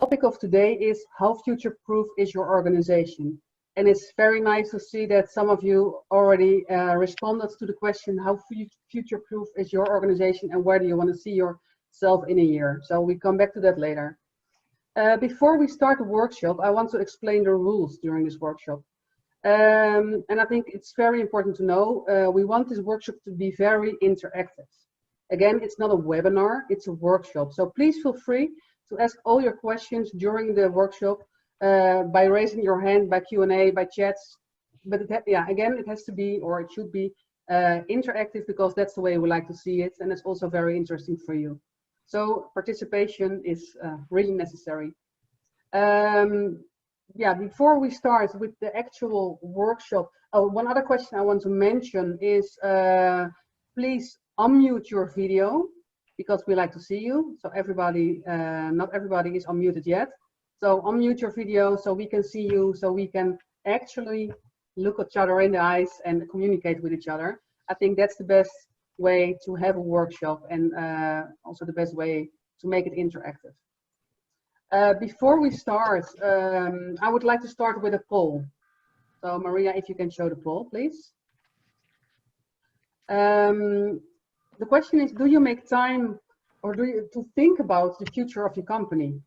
Topic of today is how future-proof is your organization? And it's very nice to see that some of you already responded to the question, how future-proof is your organization and where do you want to see yourself in a year? So we come back to that later. Before we start the workshop, I want to explain the rules during this workshop. And I think it's very important to know, we want this workshop to be very interactive. Again, it's not a webinar, it's a workshop. So please feel free to ask all your questions during the workshop by raising your hand, by Q&A, by chats. But again, it has to be, or it should be interactive, because that's the way we like to see it. And it's also very interesting for you. So participation is really necessary. Before we start with the actual workshop, one other question I want to mention is please unmute your video, because we like to see you. So everybody, not everybody is unmuted yet. So unmute your video so we can see you, so we can actually look each other in the eyes and communicate with each other. I think that's the best way to have a workshop, and also the best way to make it interactive. Before we start, I would like to start with a poll. So Maria, if you can show the poll, please. The question is, do you make time or to think about the future of your company?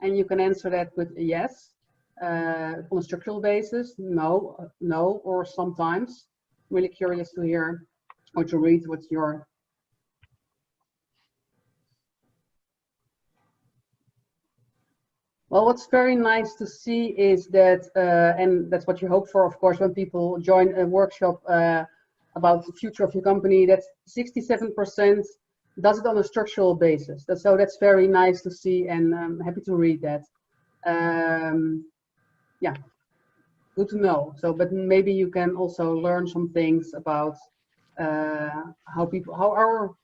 And you can answer that with a yes, on a structural basis, no, or sometimes. I'm really curious to hear or to read what's your. Well, what's very nice to see is that, and that's what you hope for, of course, when people join a workshop about the future of your company, that 67% does it on a structural basis. So that's very nice to see, and I'm happy to read that. Yeah, good to know. So, but maybe you can also learn some things about how our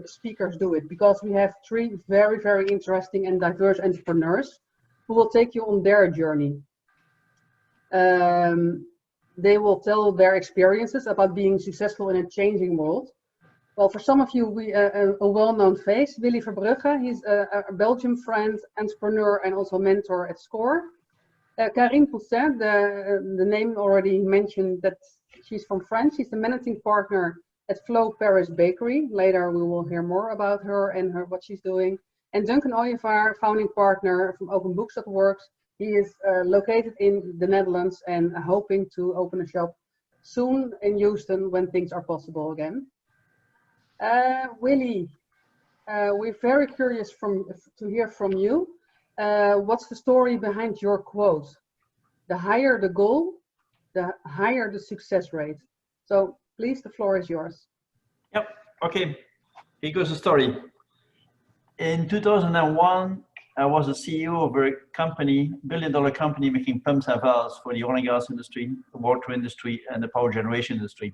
speakers do it, because we have three very, very interesting and diverse entrepreneurs who will take you on their journey. They will tell their experiences about being successful in a changing world. Well, for some of you, a well-known face, Willie Fabrega. He's a Belgian friend, entrepreneur, and also mentor at SCORE. Karine Poussin, the name already mentioned that she's from France. She's the managing partner at Flow Paris Bakery. Later, we will hear more about her and what she's doing. And Duncan Ooyevaar, founding partner from Open Books.Works. He is located in the Netherlands and hoping to open a shop soon in Houston when things are possible again. Willie, we're very curious to hear from you. What's the story behind your quote? The higher the goal, the higher the success rate. So please, the floor is yours. Yep, okay, here goes the story. In 2001, I was a CEO of a company, billion-dollar company making pumps and valves for the oil and gas industry, the water industry, and the power generation industry.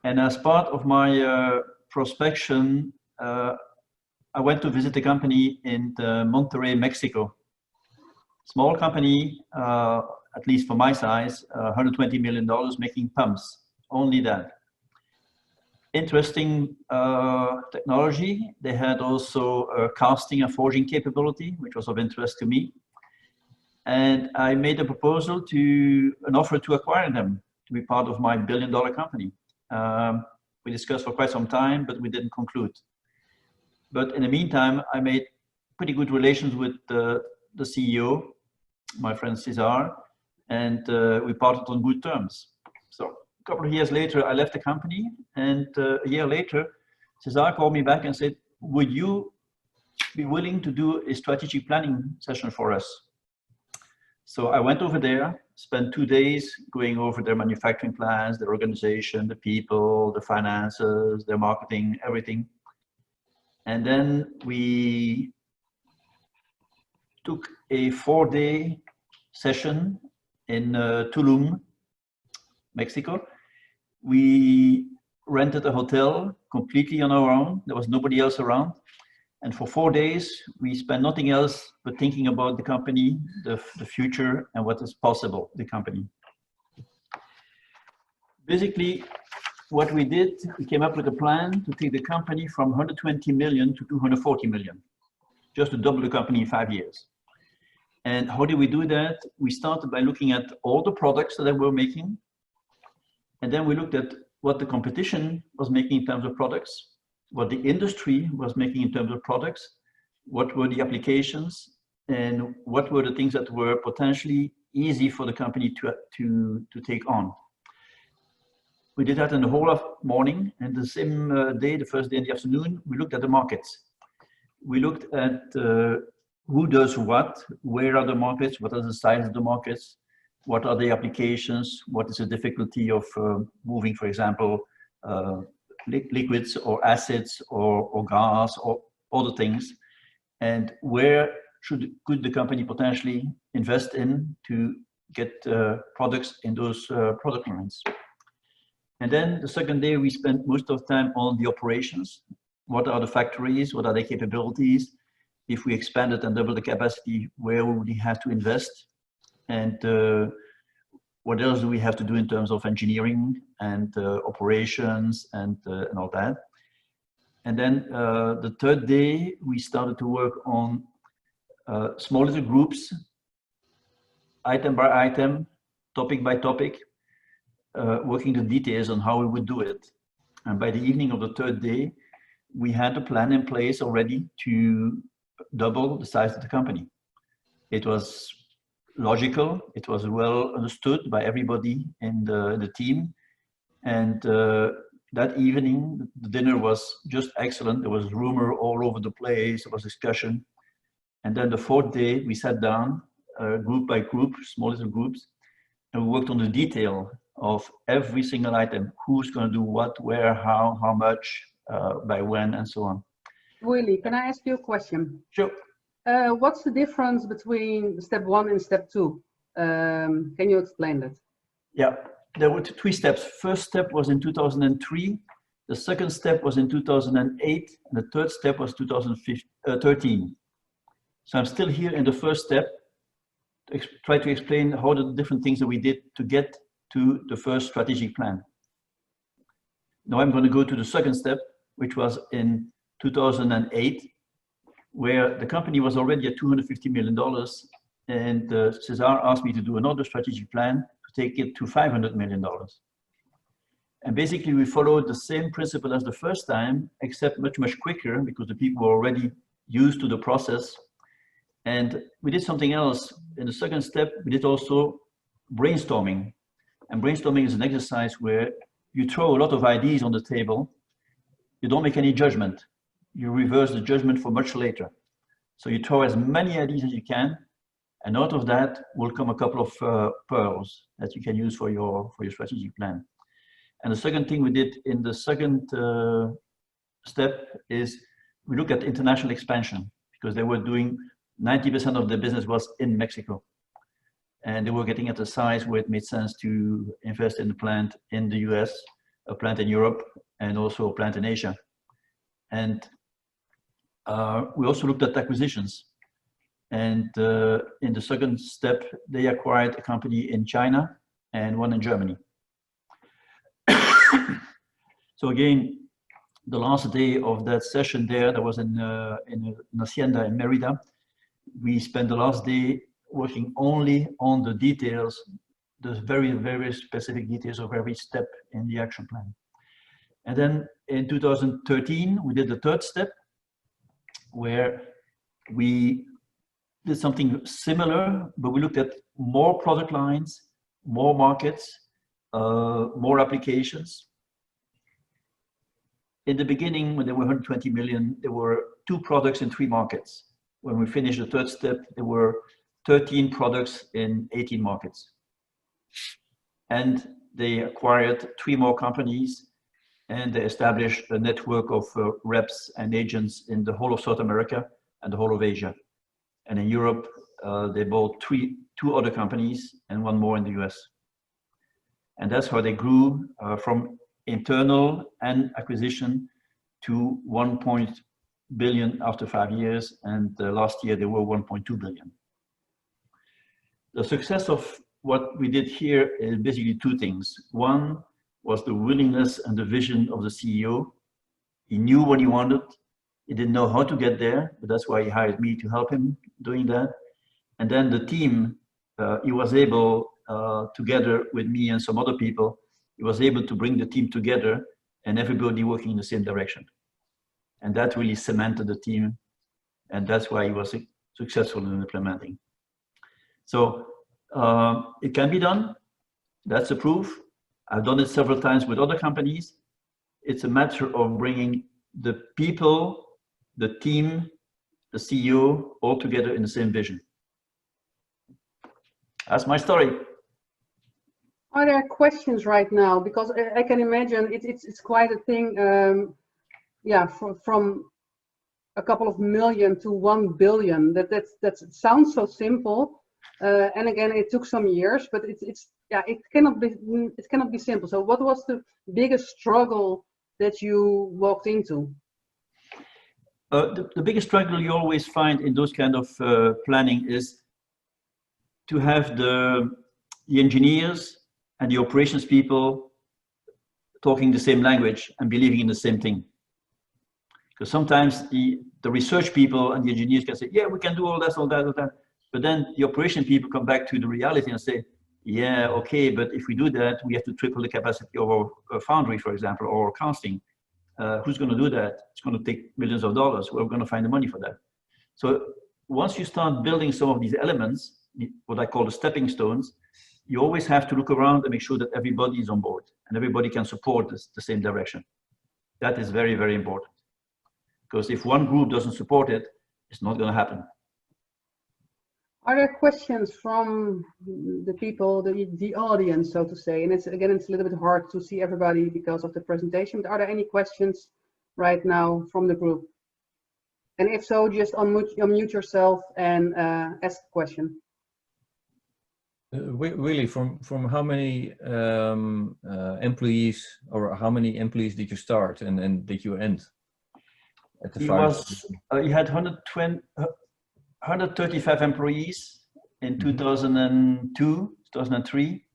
And as part of my prospection, I went to visit the company in Monterrey, Mexico. Small company, at least for my size, $120 million making pumps, only that. Interesting technology. They had also a casting and forging capability, which was of interest to me. And I made a proposal an offer to acquire them, to be part of my billion-dollar company. We discussed for quite some time, but we didn't conclude. But in the meantime, I made pretty good relations with the CEO, my friend Cesar, and we parted on good terms. So a couple of years later, I left the company, and a year later, Cesar called me back and said, would you be willing to do a strategic planning session for us? So I went over there, spent 2 days going over their manufacturing plans, their organization, the people, the finances, their marketing, everything. And then we took a 4-day session in Tulum, Mexico. We rented a hotel completely on our own. There was nobody else around. And for 4 days, we spent nothing else but thinking about the company, the future, and what is possible, the company. Basically, what we did, we came up with a plan to take the company from 120 million to 240 million. just to double the company in 5 years. And how did we do that? We started by looking at all the products that they were making. And then we looked at what the competition was making in terms of products, what the industry was making in terms of products, what were the applications, and what were the things that were potentially easy for the company to take on. We did that in the whole of morning, and the same day, the first day in the afternoon, we looked at the markets. We looked at who does what, where are the markets, what are the size of the markets, what are the applications, what is the difficulty of moving, for example, liquids or acids or gas or other things, and where could the company potentially invest in to get products in those product lines. And then the second day, we spent most of the time on the operations. What are the factories? What are their capabilities? If we expanded and doubled the capacity, where would we have to invest? And what else do we have to do in terms of engineering and operations and all that? And then the third day, we started to work on small little groups, item by item, topic by topic, working the details on how we would do it. And by the evening of the third day, we had a plan in place already to double the size of the company. It was logical, it was well understood by everybody in the team. And that evening, the dinner was just excellent. There was rumor all over the place, there was discussion. And then the fourth day, we sat down, group by group, small little groups, and we worked on the detail of every single item, who's going to do what, where, how much, by when, and so on. Willie, can I ask you a question? Sure. What's the difference between step 1 and step 2? Can you explain that? Yeah, there were 3 steps. First step was in 2003. The second step was in 2008. And the third step was 2013. So I'm still here in the first step, to try to explain how the different things that we did to get to the first strategic plan. Now I'm going to go to the second step, which was in 2008, where the company was already at $250 million, and César asked me to do another strategic plan to take it to $500 million. And basically we followed the same principle as the first time, except much, much quicker, because the people were already used to the process. And we did something else. In the second step, we did also brainstorming. And brainstorming is an exercise where you throw a lot of ideas on the table. You don't make any judgment. You reverse the judgment for much later. So you throw as many ideas as you can, and out of that will come a couple of pearls that you can use for your strategic plan. And the second thing we did in the second step is we looked at international expansion, because they were doing 90% of their business was in Mexico. And they were getting at a size where it made sense to invest in a plant in the US, a plant in Europe, and also a plant in Asia. And we also looked at acquisitions. And in the second step, they acquired a company in China and one in Germany. So again, the last day of that session there, that was in an hacienda in Merida, we spent the last day working only on the details, the very, very specific details of every step in the action plan. And then in 2013, we did the third step, where we did something similar, but we looked at more product lines, more markets, more applications. In the beginning, when there were 120 million, there were 2 products in 3 markets. When we finished the third step, there were 13 products in 18 markets. And they acquired 3 more companies, and they established a network of reps and agents in the whole of South America and the whole of Asia. And in Europe, they bought 2 other companies and 1 more in the US. And that's how they grew from internal and acquisition to 1 billion after 5 years, and last year they were 1.2 billion. The success of what we did here is basically 2 things. One was the willingness and the vision of the CEO. He knew what he wanted. He didn't know how to get there, but that's why he hired me to help him doing that. And then the team, he was able, together with me and some other people, he was able to bring the team together and everybody working in the same direction. And that really cemented the team. And that's why he was successful in implementing. So it can be done. That's a proof. I've done it several times with other companies. It's a matter of bringing the people, the team, the CEO all together in the same vision. That's my story. Are there questions right now? Because I can imagine it's quite a thing. Yeah, from a couple of million to 1 billion. That sounds so simple. And again, it took some years, but it cannot be simple. So, what was the biggest struggle that you walked into? The biggest struggle you always find in those kind of planning is to have the engineers and the operations people talking the same language and believing in the same thing. Because sometimes the research people and the engineers can say, yeah, we can do all that, all that, all that. But then the operation people come back to the reality and say, yeah, okay, but if we do that, we have to triple the capacity of our foundry, for example, or our casting. Who's going to do that? It's going to take millions of dollars. Where are we going to find the money for that? So once you start building some of these elements, what I call the stepping stones, you always have to look around and make sure that everybody is on board and everybody can support the same direction. That is very, very important. Because if one group doesn't support it, it's not going to happen. Are there questions from the people, the audience, so to say? And it's a little bit hard to see everybody because of the presentation. But are there any questions right now from the group? And if so, just unmute yourself and ask the question. Willie, from how many employees, or how many employees did you start and did you end? At the he had 135 employees in 2002, 2003.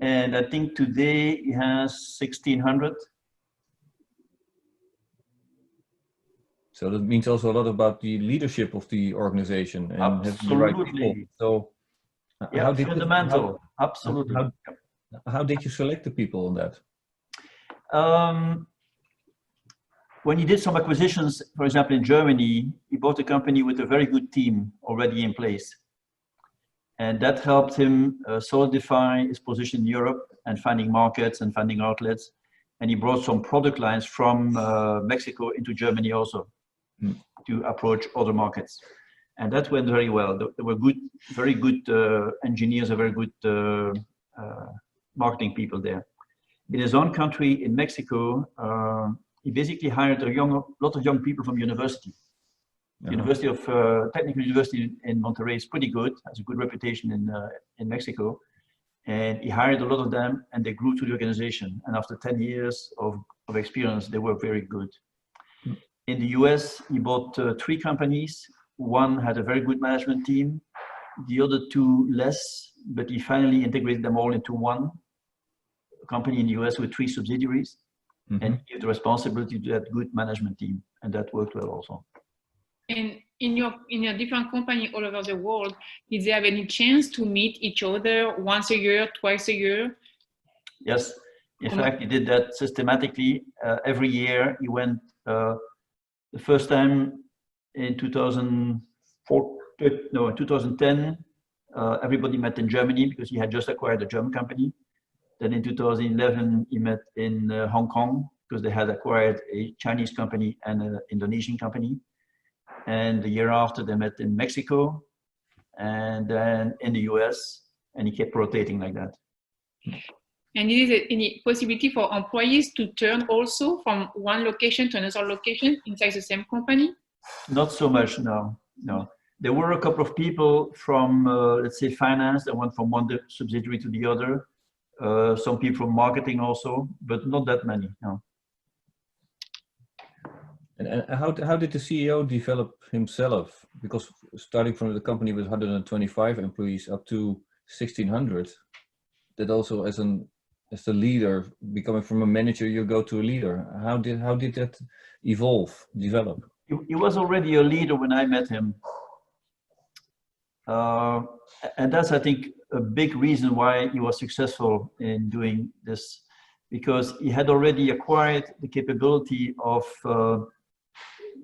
And I think today he has 1,600. So that means also a lot about the leadership of the organization and having the right people. So yeah, how fundamental. Absolutely. How did you select the people on that? When he did some acquisitions, for example, in Germany, he bought a company with a very good team already in place. And that helped him solidify his position in Europe and finding markets and finding outlets. And he brought some product lines from Mexico into Germany also to approach other markets. And that went very well. There were very good engineers and very good marketing people there. In his own country, in Mexico, he basically hired a lot of young people from university. University of Technical University in Monterrey is pretty good, has a good reputation in Mexico. And he hired a lot of them and they grew to the organization. And after 10 years of experience, they were very good. In the US, he bought 3 companies. One had a very good management team, the other 2 less, but he finally integrated them all into one company in the US with 3 subsidiaries. And give the responsibility to that good management team, and that worked well also. And in your different company all over the world, did they have any chance to meet each other once a year, twice a year? Yes, in fact, he did that systematically. Every year he went. The first time in 2010, everybody met in Germany because he had just acquired a German company. Then in 2011, he met in Hong Kong because they had acquired a Chinese company and an Indonesian company. And the year after, they met in Mexico and then in the US, and he kept rotating like that. And is there any possibility for employees to turn also from one location to another location inside the same company? Not so much, no. There were a couple of people from, let's say, finance that went from one subsidiary to the other. Some people from marketing also, but not that many, no. And how did the CEO develop himself? Because starting from the company with 125 employees up to 1,600, that also as a leader, becoming from a manager, you go to a leader. How did that develop? he was already a leader when I met him. And that's, I think, a big reason why he was successful in doing this, because he had already acquired the capability of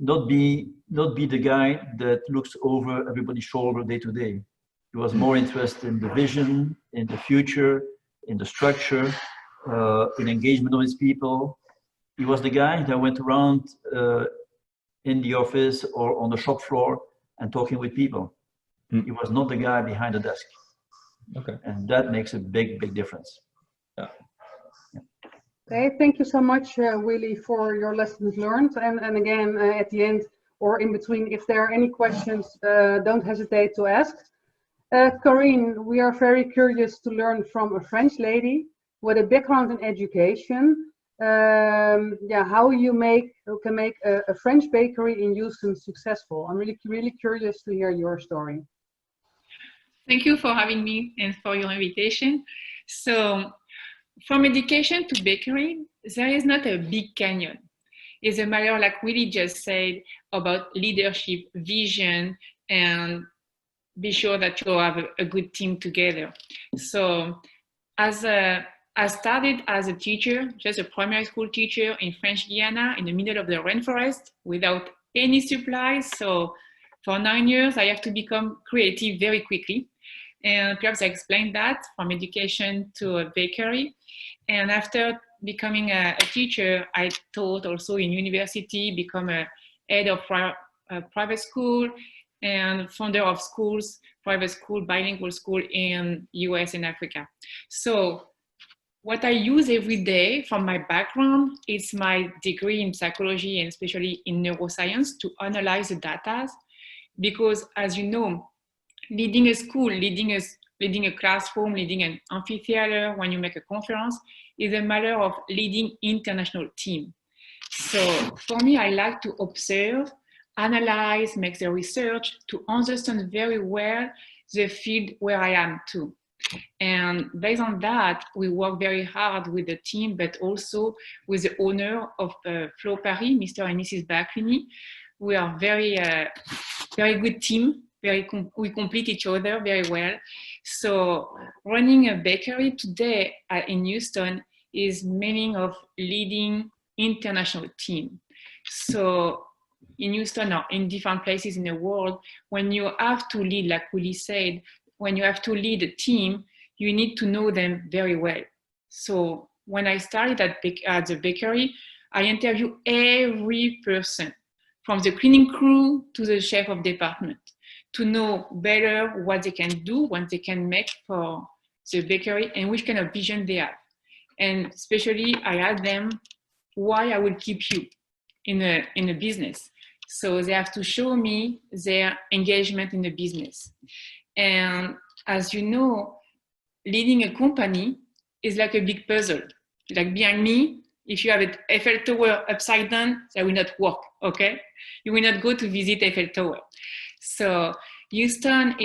not be the guy that looks over everybody's shoulder day to day. He was more interested in the vision, in the future, in the structure, in engagement of his people. He was the guy that went around in the office or on the shop floor and talking with people. He was not the guy behind the desk. Okay. And that makes a big, big difference. Yeah. Okay, thank you so much, Willie, for your lessons learned. And again, at the end or in between, if there are any questions, don't hesitate to ask. Corinne, we are very curious to learn from a French lady with a background in education. How you can make a French bakery in Houston successful. I'm really curious to hear your story. Thank you for having me and for your invitation. So, from education to bakery, there is not a big canyon. It's a matter, like Willie just said, about leadership, vision, and be sure that you have a good team together. So, I started as a teacher, just a primary school teacher in French Guiana in the middle of the rainforest without any supplies. So, for 9 years, I have to become creative very quickly. And perhaps I explained that from education to a bakery. And after becoming a teacher, I taught also in university, become a head of private school and founder of schools, private school, bilingual school in US and Africa. So what I use every day from my background is my degree in psychology and especially in neuroscience to analyze the data. Because as you know, leading a school, leading a classroom, leading an amphitheater, when you make a conference, is a matter of leading international team. So for me, I like to observe, analyze, make the research to understand very well the field where I am too. And based on that, we work very hard with the team, but also with the owner of Flo Paris, Mr. and Mrs. Bacchini. We are very good team. We complete each other very well. So running a bakery today in Houston is meaning of leading international team. So in Houston or in different places in the world, when you have to lead, like Willie said, when you have to lead a team, you need to know them very well. So when I started at the bakery, I interviewed every person, from the cleaning crew to the chef of department, to know better what they can do, what they can make for the bakery, and which kind of vision they have. And especially, I asked them why I will keep you in a business. So they have to show me their engagement in the business. And as you know, leading a company is like a big puzzle. Like behind me, if you have an Eiffel Tower upside down, that will not work, okay? You will not go to visit Eiffel Tower. So Houston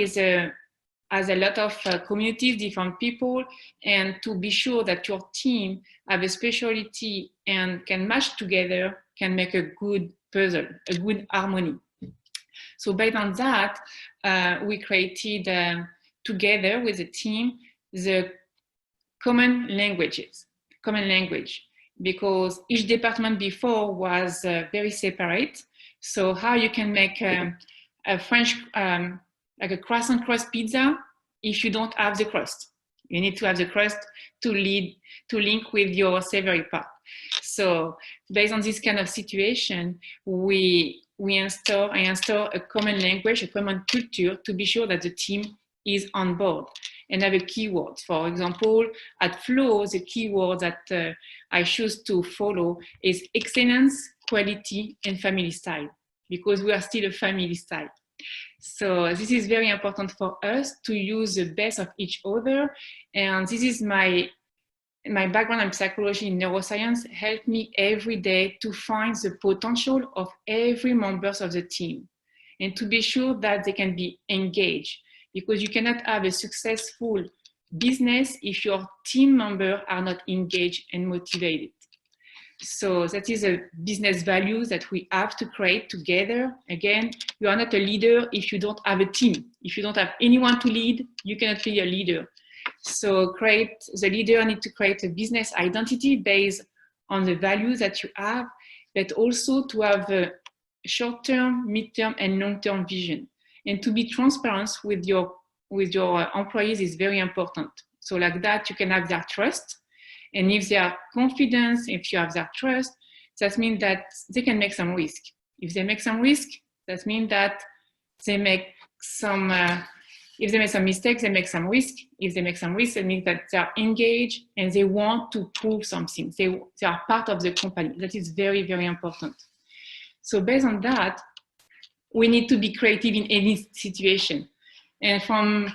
has a lot of communities, different people, and to be sure that your team have a specialty and can match together, can make a good puzzle, a good harmony. So based on that, we created together with the team the common language, because each department before was very separate. So how you can make a French, like a croissant crust pizza, if you don't have the crust. You need to have the crust to link with your savory part. So based on this kind of situation, I install a common language, a common culture to be sure that the team is on board and have a keyword. For example, at Flow, the keyword that I choose to follow is excellence, quality, and family style, because we are still a family style. So this is very important for us to use the best of each other. And this is my background in psychology and neuroscience helped me every day to find the potential of every members of the team and to be sure that they can be engaged, because you cannot have a successful business if your team members are not engaged and motivated. So that is a business value that we have to create together. Again, you are not a leader if you don't have a team. If you don't have anyone to lead, you cannot be a leader. So the leader needs to create a business identity based on the values that you have, but also to have a short-term, mid-term, and long-term vision. And to be transparent with your employees is very important. So like that, you can have their trust. And if they are confident, if you have their trust, that means that they can make some risk. If they make some risk, that means that they make some, if they make some mistakes, they make some risk. If they make some risk, it means that they are engaged and they want to prove something. They are part of the company. That is very, very important. So based on that, we need to be creative in any situation. And from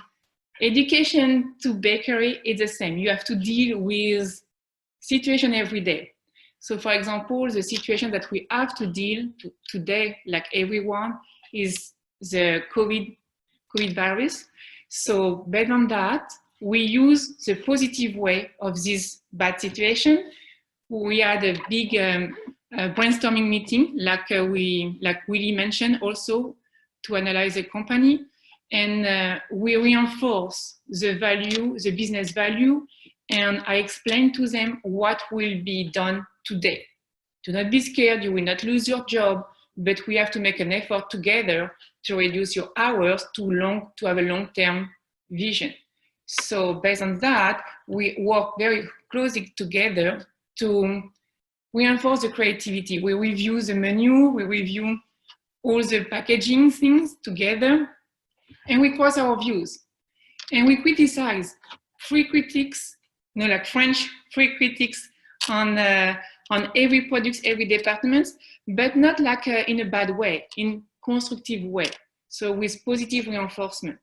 education to bakery, it's the same. You have to deal with situation every day. So for example, the situation that we have to deal to today, like everyone, is the COVID virus. So based on that, we use the positive way of this bad situation. We had a big brainstorming meeting, like Willie mentioned also, to analyze the company. And we reinforce the value, the business value, and I explain to them what will be done today. Do not be scared, you will not lose your job, but we have to make an effort together to reduce your hours to have a long-term vision. So based on that, we work very closely together to reinforce the creativity. We review the menu, we review all the packaging things together, and we cross our views. And we criticize, free critics, like French free critics on every product, every department, but not like in a bad way, in constructive way. So with positive reinforcement,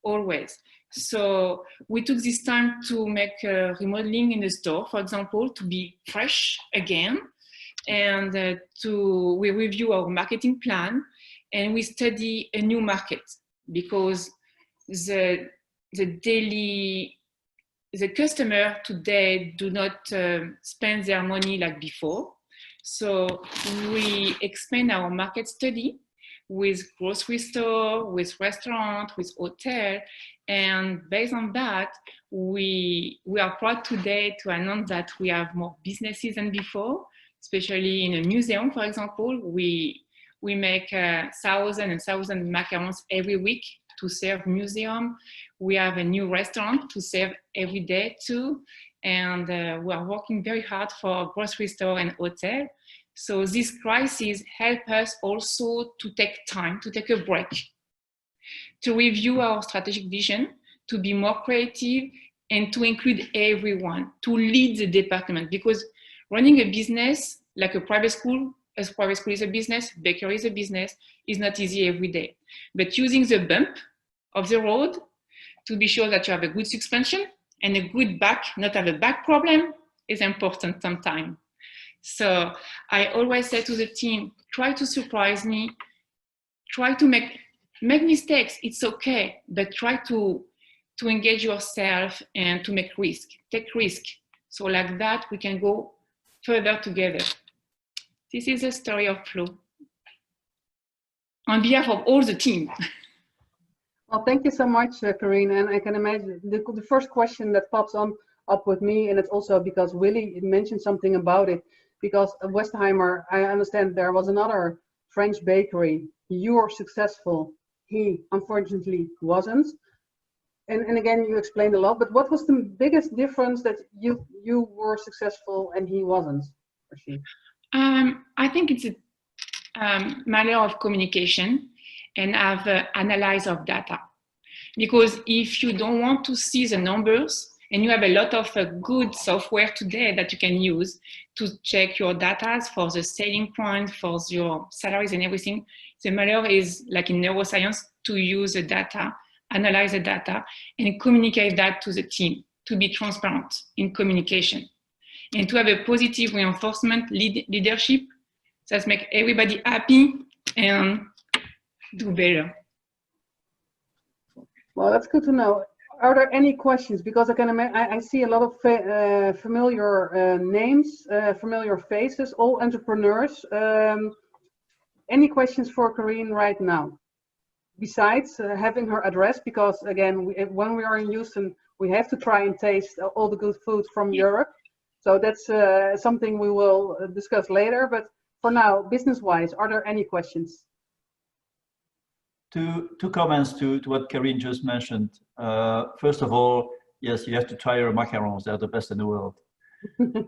always. So we took this time to make remodeling in the store, for example, to be fresh again, and we review our marketing plan, and we study a new market, because the customer today do not spend their money like before. So we expand our market study with grocery store, with restaurant, with hotel. And based on that, we are proud today to announce that we have more businesses than before, especially in a museum, for example. We make 1,000 and 1,000 macarons every week to serve museum. We have a new restaurant to serve every day too. And we are working very hard for grocery store and hotel. So this crisis helps us also to take time, to take a break, to review our strategic vision, to be more creative, and to include everyone, to lead the department. Because running a business, like a private school is a business, bakery is a business, is not easy every day. But using the bump of the road to be sure that you have a good suspension and a good back, not have a back problem, is important sometimes. So I always say to the team, try to surprise me, try to make mistakes, it's okay, but try to engage yourself and to take risk. So like that, we can go further together. This is the story of Flo, on behalf of all the team. Well, thank you so much, Karine. And I can imagine the first question that pops up with me, and it's also because Willie mentioned something about it, because Westheimer, I understand there was another French bakery. You were successful. He, unfortunately, wasn't. And again, you explained a lot, but what was the biggest difference that you were successful and he wasn't, or she? I think it's a matter of communication and have analyze of data. Because if you don't want to see the numbers, and you have a lot of good software today that you can use to check your data for the selling point, for your salaries and everything, the matter is, like in neuroscience, to use the data, analyze the data, and communicate that to the team, to be transparent in communication. And to have a positive reinforcement leadership that makes everybody happy and do better. Well, that's good to know. are there any questions? Because I see a lot of familiar names, familiar faces, all entrepreneurs. Any questions for Corinne right now? Besides having her address, because again, when we are in Houston, we have to try and taste all the good food from Europe. So that's something we will discuss later. But for now, business-wise, are there any questions? Two comments to what Corinne just mentioned. First of all, yes, you have to try your macarons. They're the best in the world.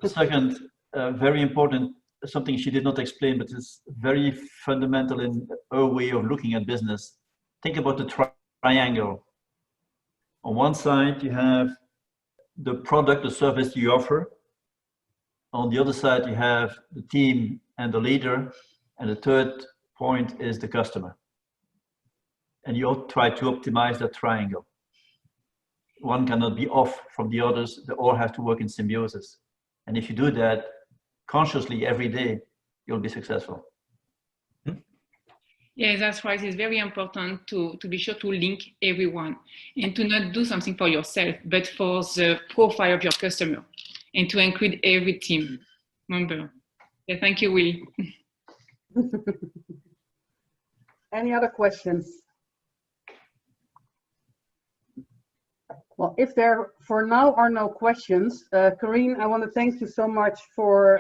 Second, very important, something she did not explain, but it's very fundamental in her way of looking at business. Think about the triangle. On one side, you have the product, the service you offer. On the other side, you have the team and the leader. And the third point is the customer. And you all try to optimize that triangle. One cannot be off from the others. They all have to work in symbiosis. And if you do that consciously every day, you'll be successful. Yeah, that's right. It's very important to be sure to link everyone and to not do something for yourself, but for the profile of your customer and to include every team member. Yeah, thank you, Willie. Any other questions? Well, if there for now are no questions, Corinne, I want to thank you so much for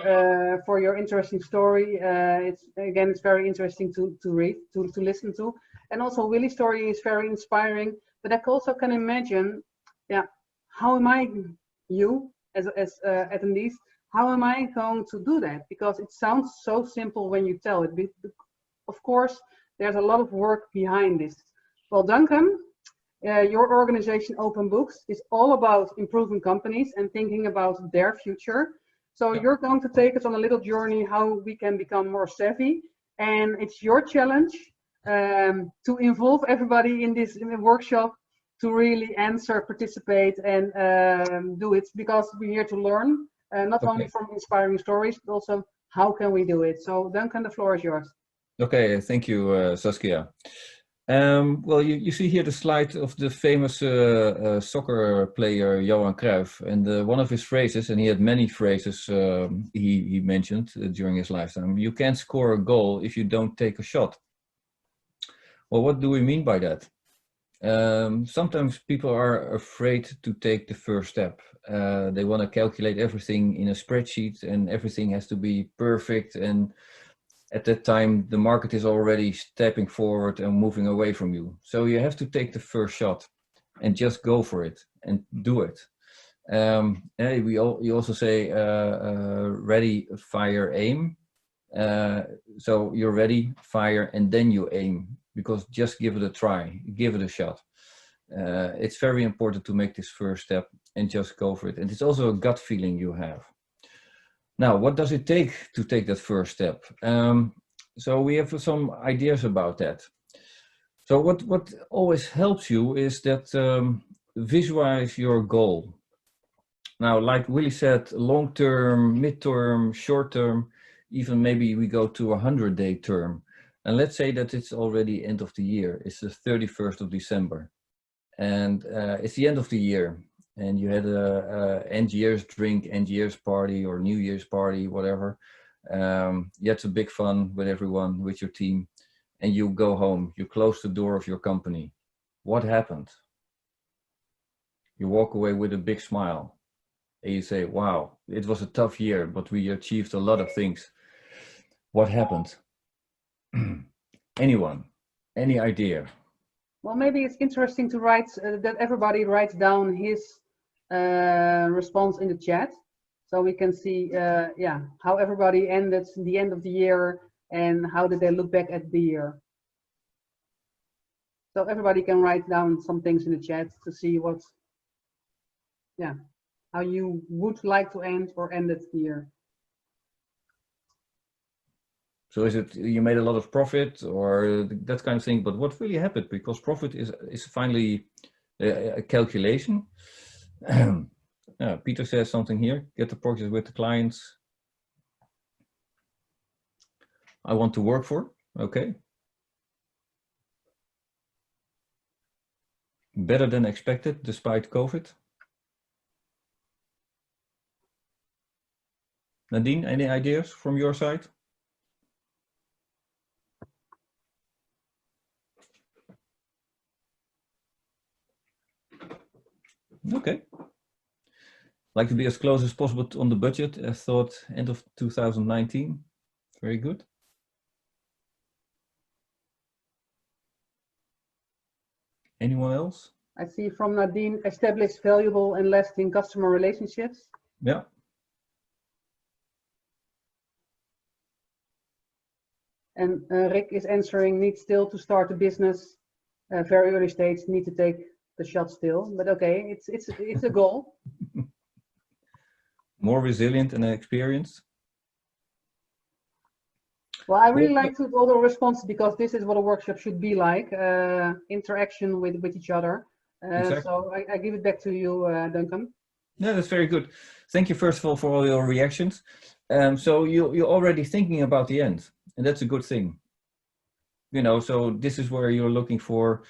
your interesting story. It's very interesting to read, to listen to, and also Willie's story is very inspiring. But I also can imagine, yeah, how am I, you as attendees, how am I going to do that? Because it sounds so simple when you tell it. But of course, there's a lot of work behind this. Well, Duncan. Your organization, Open Books, is all about improving companies and thinking about their future. So you're going to take us on a little journey how we can become more savvy. And it's your challenge to involve everybody in this workshop to really answer, participate, and do it, because we're here to learn, not only from inspiring stories, but also how can we do it. So Duncan, the floor is yours. Okay, thank you, Saskia. Well, you see here the slide of the famous soccer player Johan Cruyff, and one of his phrases, and he had many phrases he mentioned during his lifetime. You can't score a goal if you don't take a shot. Well, what do we mean by that? Sometimes people are afraid to take the first step. They want to calculate everything in a spreadsheet, and everything has to be perfect, and at that time, the market is already stepping forward and moving away from you. So you have to take the first shot and just go for it and do it. You also say ready, fire, aim. So you're ready, fire, and then you aim, because just give it a try, give it a shot. It's very important to make this first step and just go for it. And it's also a gut feeling you have. Now, what does it take to take that first step? So we have some ideas about that. So what always helps you is that visualize your goal. Now, like Willie said, long-term, mid-term, short-term, even maybe we go to a 100-day term. And let's say that it's already end of the year. It's the 31st of December. And it's the end of the year. And you had a end year's drink, end year's party, or New Year's party, whatever. You had some big fun with everyone, with your team, and you go home. You close the door of your company. What happened? You walk away with a big smile, and you say, "Wow, it was a tough year, but we achieved a lot of things." What happened? Anyone? Any idea? Well, maybe it's interesting to write that everybody writes down his response in the chat, so we can see how everybody ended the end of the year and how did they look back at the year. So everybody can write down some things in the chat to see what, how you would like to end or ended the year. So is it you made a lot of profit or that kind of thing? But what really happened? Because profit is finally a calculation. Peter says something here. Get the project with the clients I want to work for. Okay. Better than expected despite COVID. Nadine, any ideas from your side? Okay. Like to be as close as possible on the budget as thought end of 2019. Very good. Anyone else? I see from Nadine, establish valuable and lasting customer relationships. Yeah. And Rick is answering, need still to start a business, very early stage, need to take the shot still. But okay, it's a goal. More resilient and experienced. Well, I really like to all the responses because this is what a workshop should be like, interaction with each other. Exactly. So I give it back to you, Duncan. Yeah, that's very good. Thank you, first of all, for all your reactions. So you're already thinking about the end, and that's a good thing. You know, so this is where you're looking for,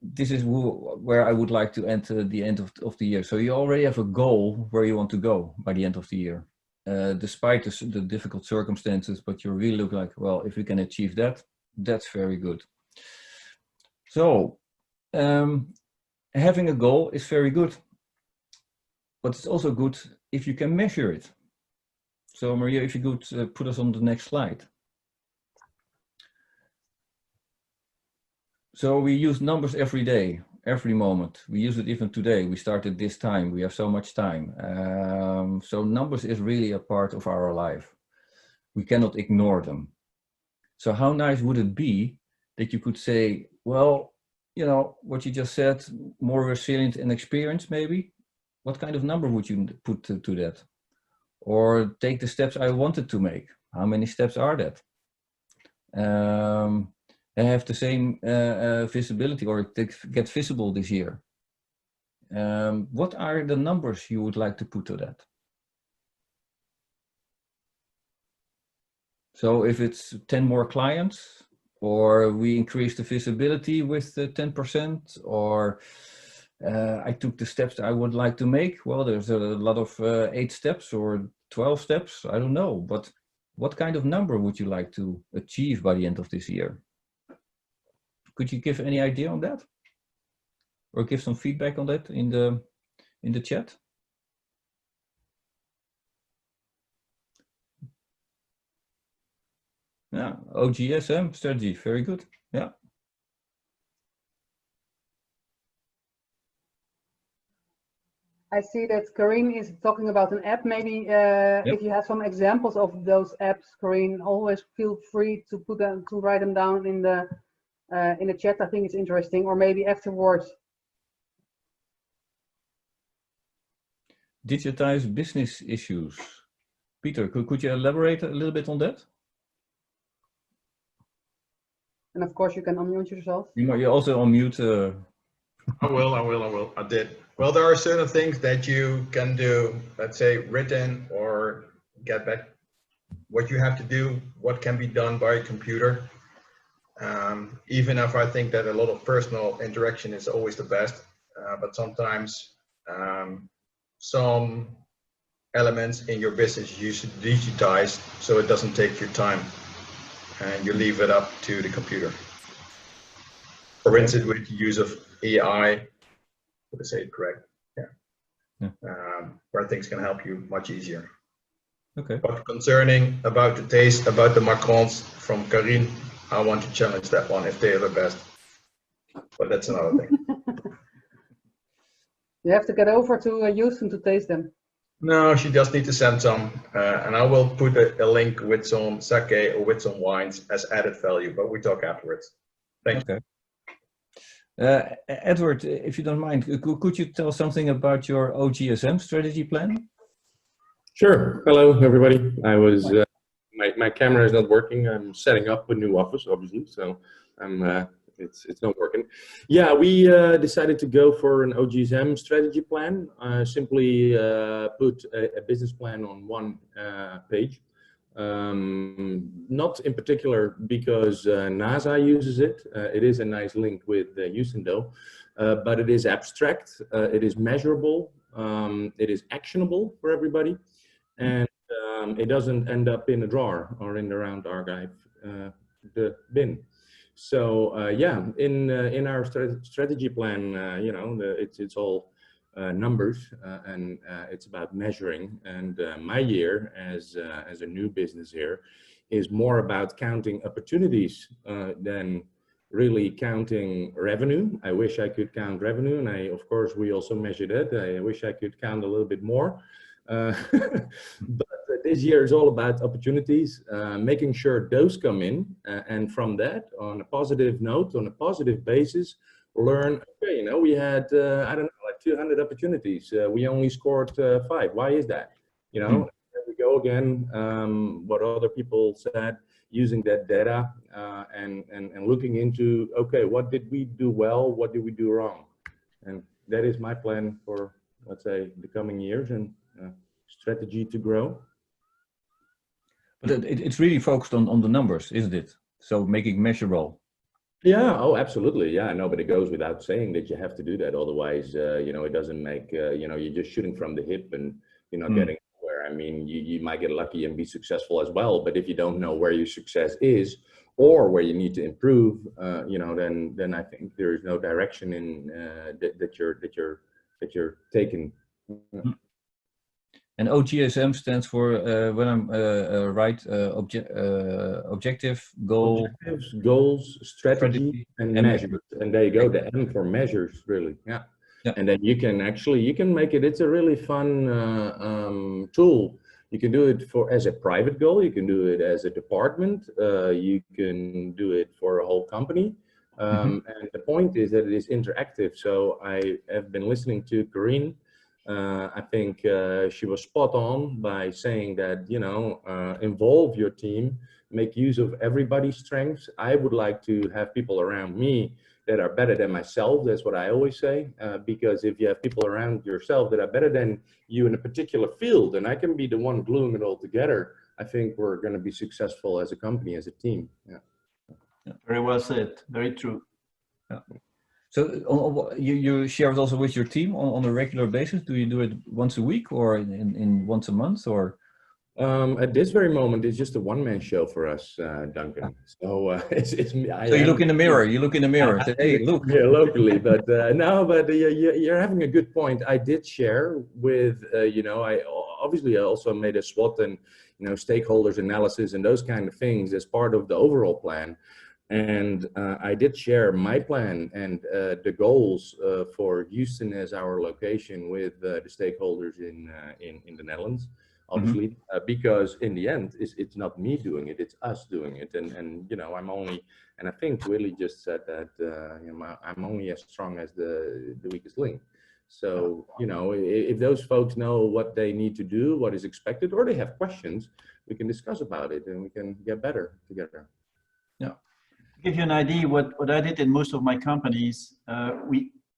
this is where I would like to enter the end of the year. So you already have a goal where you want to go by the end of the year, despite the difficult circumstances, but you really look like, well, if we can achieve that, that's very good. So having a goal is very good, but it's also good if you can measure it. So Maria, if you could put us on the next slide. So we use numbers every day, every moment. We use it even today. We started this time. We have so much time. So numbers is really a part of our life. We cannot ignore them. So how nice would it be that you could say, well, you know, what you just said, more resilient and experienced maybe? What kind of number would you put to that? Or take the steps I wanted to make. How many steps are that? Have the same visibility or get visible this year. What are the numbers you would like to put to that? So if it's 10 more clients, or we increase the visibility with 10%, or I took the steps I would like to make. Well, there's a lot of 8 steps or 12 steps, I don't know. But what kind of number would you like to achieve by the end of this year? Could you give any idea on that? Or give some feedback on that in the chat? Yeah, OGSM strategy, very good. Yeah. I see that Corinne is talking about an app. Maybe if you have some examples of those apps, Corinne, always feel free to put them, to write them down in the chat. I think it's interesting, or maybe afterwards. Digitize business issues. Peter, could you elaborate a little bit on that? And of course, you can unmute yourself. You also unmute. I will. I did. Well, there are certain things that you can do, let's say written, or get back what you have to do, what can be done by a computer. Even if I think that a lot of personal interaction is always the best, but sometimes some elements in your business you should digitize so it doesn't take your time and you leave it up to the computer. For instance, with the use of AI, did I say it correct? Yeah. Where things can help you much easier. Okay. But concerning about the taste, about the macarons from Karine, I want to challenge that one if they are the best. But that's another thing. You have to get over to Houston to taste them. No, she just needs to send some, and I will put a link with some sake or with some wines as added value, but we talk afterwards. Thank you. Edward, if you don't mind, could you tell something about your OGSM strategy plan? Sure. Hello, everybody. I was my camera is not working. I'm setting up a new office, obviously, so it's not working. Yeah, we decided to go for an OGSM strategy plan. Simply put a business plan on one page. Not in particular because NASA uses it. It is a nice link with Houston though. but it is abstract, it is measurable, it is actionable for everybody, and it doesn't end up in a drawer or in the round archive, the bin. So yeah, in our strategy plan, you know, it's all numbers, and it's about measuring. And my year as a new business here is more about counting opportunities than really counting revenue. I wish I could count revenue, and of course we also measure that. I wish I could count a little bit more. But this year is all about opportunities, making sure those come in, and from that, on a positive note, on a positive basis, learn, okay, you know, we had, I don't know, like 200 opportunities. We only scored 5. Why is that? You know, there we go again, what other people said, using that data and looking into, okay, what did we do well? What did we do wrong? And that is my plan for, let's say, the coming years, and strategy to grow. But it's really focused on the numbers, isn't it? So making measurable. Yeah, oh, absolutely. Yeah, no, but it goes without saying that you have to do that. Otherwise, you know, it doesn't make, you know, you're just shooting from the hip and you're not getting anywhere. I mean, you might get lucky and be successful as well, but if you don't know where your success is or where you need to improve, you know, then I think there is no direction in that you're taking. And OGSM stands for, when I'm right, objective, goal. Objectives, goals, strategy, and measures. And there you go, the M for measures, really. Yeah. Yeah. And then you can actually, you can make it, it's a really fun tool. You can do it as a private goal, you can do it as a department, you can do it for a whole company. And the point is that it is interactive. So I have been listening to Corinne. I think she was spot on by saying that, you know, involve your team, make use of everybody's strengths. I would like to have people around me that are better than myself. That's what I always say, because if you have people around yourself that are better than you in a particular field, and I can be the one gluing it all together, I think we're going to be successful as a company, as a team. Yeah. Yeah, very well said. Very true. Yeah. So you share it also with your team on a regular basis? Do you do it once a week or in once a month, or? At this very moment, it's just a one-man show for us, Duncan. So it's me. So you look in the mirror. You look in the mirror. Say, hey, look. Yeah, locally, but no. But you're having a good point. I did share with you know, I also made a SWOT and, you know, stakeholders analysis and those kind of things as part of the overall plan. And I did share my plan and the goals for Houston as our location with the stakeholders in the Netherlands, obviously, because in the end, it's not me doing it, it's us doing it. And you know, I'm only, and I think Willie just said that, you know, I'm only as strong as the weakest link. So, you know, if those folks know what they need to do, what is expected, or they have questions, we can discuss about it and we can get better together. Yeah. To give you an idea, what I did in most of my companies,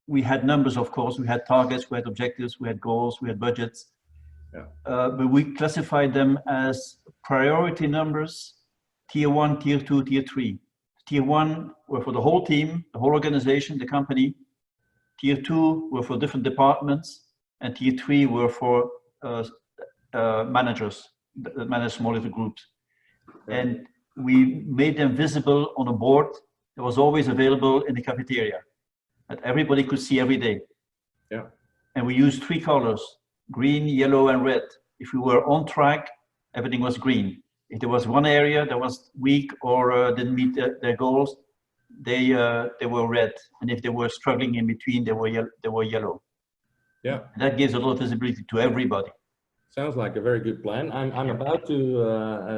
we had numbers, of course, we had targets, we had objectives, we had goals, we had budgets, but we classified them as priority numbers, tier 1, tier 2, tier 3. Tier 1 were for the whole team, the whole organization, the company. Tier 2 were for different departments, and tier 3 were for managers that manage small little groups. And we made them visible on a board that was always available in the cafeteria, that everybody could see every day. Yeah. And we used 3 colors, green, yellow, and red. If we were on track, everything was green. If there was one area that was weak or didn't meet their goals, they were red. And if they were struggling in between, they were yellow. Yeah. And that gives a lot of visibility to everybody. Sounds like a very good plan. I'm about to,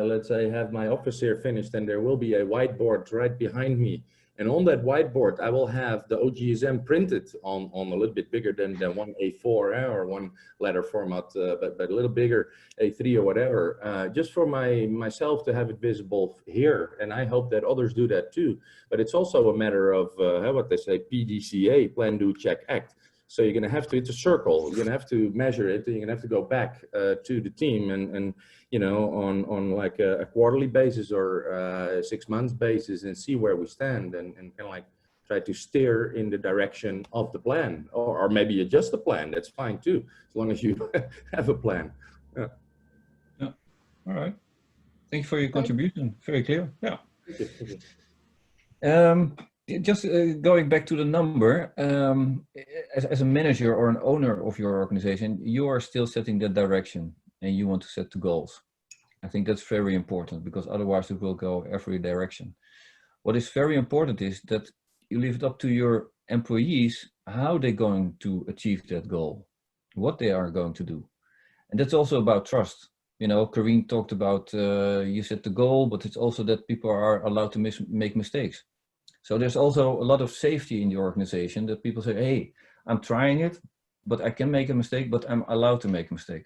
let's say, have my office here finished, and there will be a whiteboard right behind me. And on that whiteboard, I will have the OGSM printed on a little bit bigger than one A4 or one letter format, but a little bigger, A3 or whatever, just for myself to have it visible here. And I hope that others do that too. But it's also a matter of what they say, PDCA, plan, do, check, act. So you're going to have to, it's a circle, you're going to have to measure it, and you're going to have to go back to the team and you know, on like a quarterly basis or 6 months basis and see where we stand and kind of like try to steer in the direction of the plan, or maybe adjust the plan. That's fine too, as long as you have a plan. Yeah. Yeah. All right. Thank you for your contribution. Very clear. Yeah. Thank you. Just going back to the number, as a manager or an owner of your organization, you are still setting the direction and you want to set the goals. I think that's very important, because otherwise it will go every direction. What is very important is that you leave it up to your employees how they're going to achieve that goal, what they are going to do. And that's also about trust. You know, Karine talked about you set the goal, but it's also that people are allowed to make mistakes. So there's also a lot of safety in the organization, that people say, hey, I'm trying it, but I can make a mistake, but I'm allowed to make a mistake.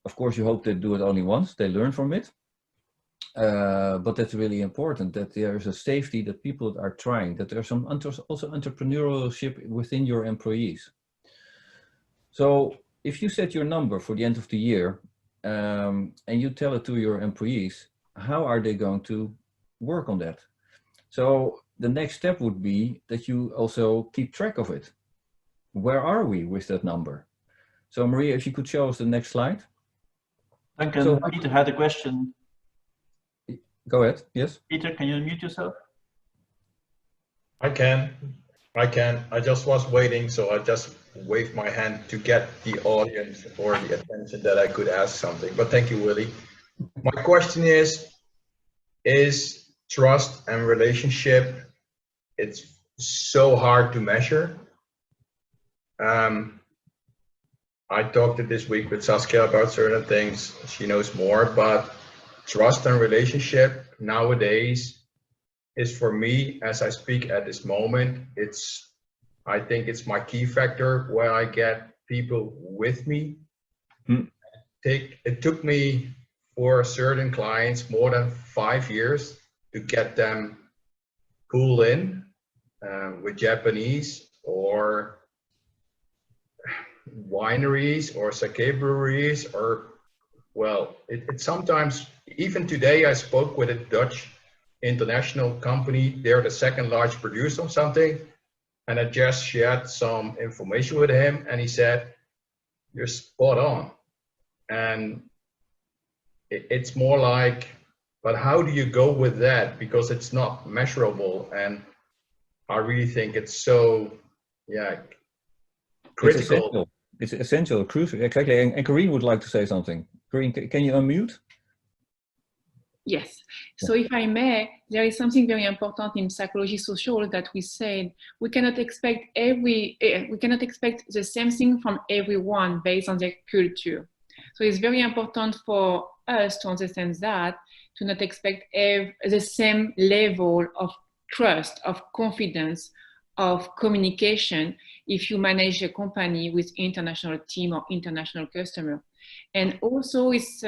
Of course, you hope they do it only once, they learn from it. But that's really important, that there's a safety, that people are trying, that there's some also entrepreneurship within your employees. So if you set your number for the end of the year, and you tell it to your employees, how are they going to work on that? So the next step would be that you also keep track of it. Where are we with that number? So Maria, if you could show us the next slide. Duncan, So- Peter had a question. Go ahead, yes. Peter, can you unmute yourself? I can. I just was waiting, so I just waved my hand to get the audience or the attention that I could ask something. But thank you, Willie. My question is trust and relationship, it's so hard to measure. I talked this week with Saskia about certain things. She knows more, but trust and relationship nowadays is, for me, as I speak at this moment, I think it's my key factor where I get people with me. It took me, for certain clients, more than 5 years to get them pulled in with Japanese or wineries or sake breweries, or, well, it sometimes, even today I spoke with a Dutch international company. They're the second largest producer of something, and I just shared some information with him, and he said, you're spot on. And it's more like, but how do you go with that? Because it's not measurable, and I really think it's so, critical. It's essential, crucial, exactly. And Karine would like to say something. Karine, can you unmute? Yes. So if I may, there is something very important in psychology social that we said we cannot expect the same thing from everyone based on their culture. So it's very important for us to understand that, to not expect the same level of trust, of confidence, of communication if you manage a company with international team or international customer. And also it's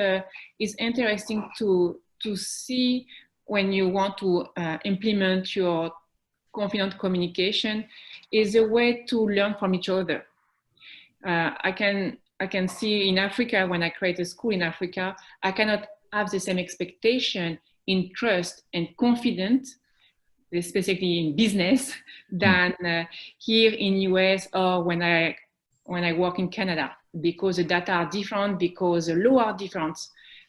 interesting to see when you want to implement your confident communication is a way to learn from each other. I can see in Africa, when I create a school in Africa, I cannot have the same expectation in trust and confidence, especially in business, than here in US or when I work in Canada, because the data are different, because the law are different.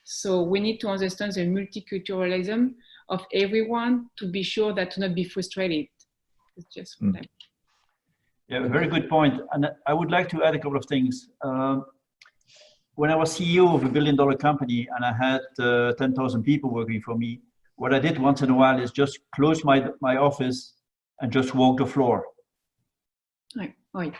So we need to understand the multiculturalism of everyone to be sure that to not be frustrated. It's just for them. Yeah, very good point. And I would like to add a couple of things. When I was CEO of a $1 billion company and I had 10,000 people working for me, what I did once in a while is just close my office and just walk the floor. Right.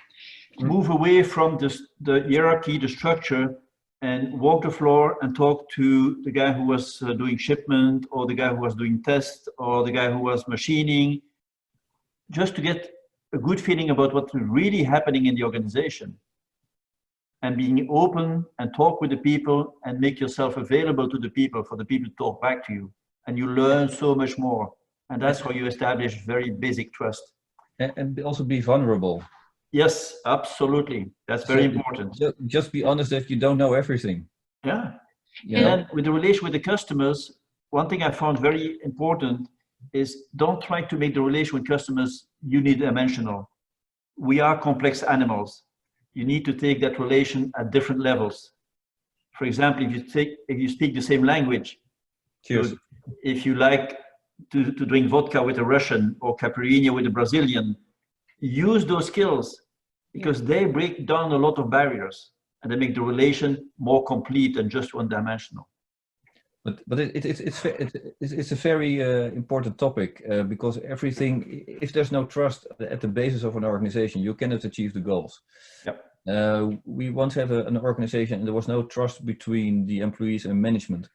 Move away from the hierarchy, the structure, and walk the floor and talk to the guy who was doing shipment, or the guy who was doing test, or the guy who was machining, just to get a good feeling about what's really happening in the organization. And being open and talk with the people and make yourself available to the people, for the people to talk back to you. And you learn so much more. And that's how you establish very basic trust. And also be vulnerable. Yes, absolutely. That's very important. Just be honest that you don't know everything. Yeah. You know? And with the relation with the customers, one thing I found very important is don't try to make the relation with customers unidimensional. We are complex animals. You need to take that relation at different levels. For example, if you speak the same language, Cheers. if you like to drink vodka with a Russian or caipirinha with a Brazilian, use those skills because they break down a lot of barriers and they make the relation more complete than just one-dimensional. But it's a very important topic because everything, if there's no trust at the basis of an organization, you cannot achieve the goals. Yep. We once had an organization and there was no trust between the employees and management.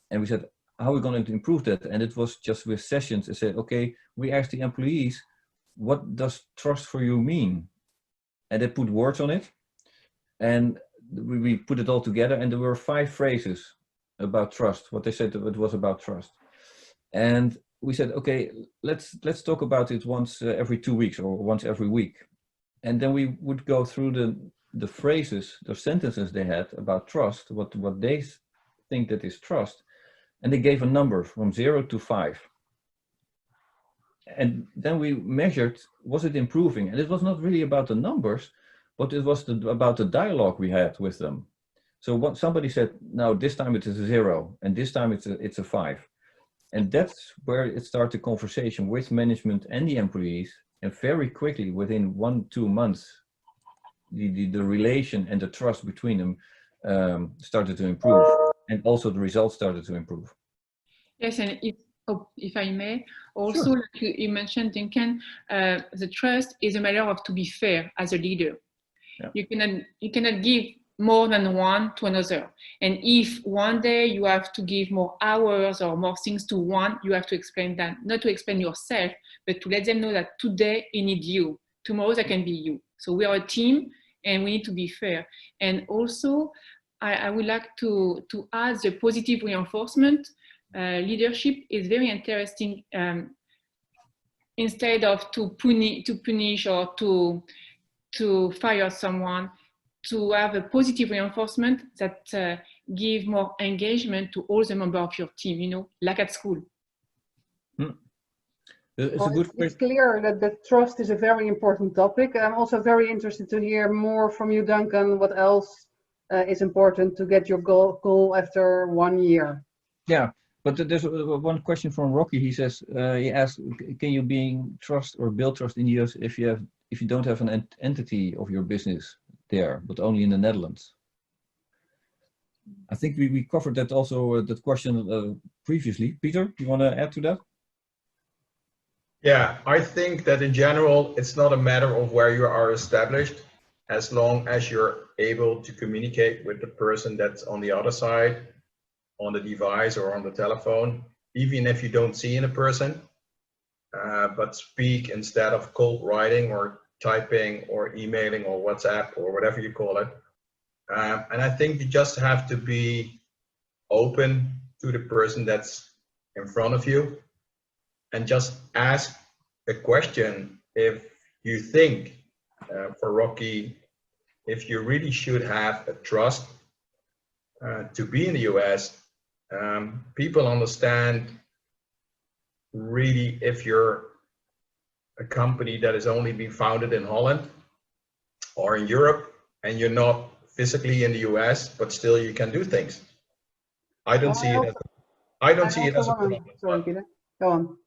And we said, how are we going to improve that? And it was just with sessions. I said, okay, we asked the employees, what does trust for you mean? And they put words on it. And we put it all together. And there were 5 phrases about trust, what they said it was about trust. And we said, okay, let's talk about it once every 2 weeks or once every week. And then we would go through the phrases, the sentences they had about trust, what they think that is trust. And they gave a number from 0 to 5. And then we measured, was it improving? And it was not really about the numbers, but it was about the dialogue we had with them. So what somebody said, now this time it is a 0, and this time it's a 5. And that's where it started the conversation with management and the employees. And very quickly, within 1-2 months, the relation and the trust between them started to improve. And also the results started to improve. Yes, and if I may, also, Sure. like you mentioned, Duncan, the trust is a matter of to be fair as a leader. Yeah. You cannot give more than one to another. And if one day you have to give more hours or more things to one, you have to explain that, not to explain yourself, but to let them know that today I need you, tomorrow that can be you. So we are a team and we need to be fair. And also, I would like to add the positive reinforcement. Leadership is very interesting. Instead of to punish or to fire someone, to have a positive reinforcement that give more engagement to all the members of your team, you know, like at school. It's Well, a good it's clear that trust is a very important topic. I'm also very interested to hear more from you, Duncan. What else is important to get your goal after 1 year? Yeah, but there's one question from Rocky. He says, he asked, can you build trust in the US if you don't have an entity of your business there, but only in the Netherlands? I think we covered that also, that question previously. Peter, you want to add to that? Yeah, I think that in general, it's not a matter of where you are established, as long as you're able to communicate with the person that's on the other side, on the device or on the telephone, even if you don't see in a person, but speak instead of cold writing or typing or emailing or WhatsApp or whatever you call it. And I think you just have to be open to the person that's in front of you and just ask a question if you think, for Rocky, if you really should have a trust to be in the US. People understand really if you're a company that has only been founded in Holland or in Europe and you're not physically in the US, but still you can do things. I don't see it as a problem. Sorry, Peter. Go on.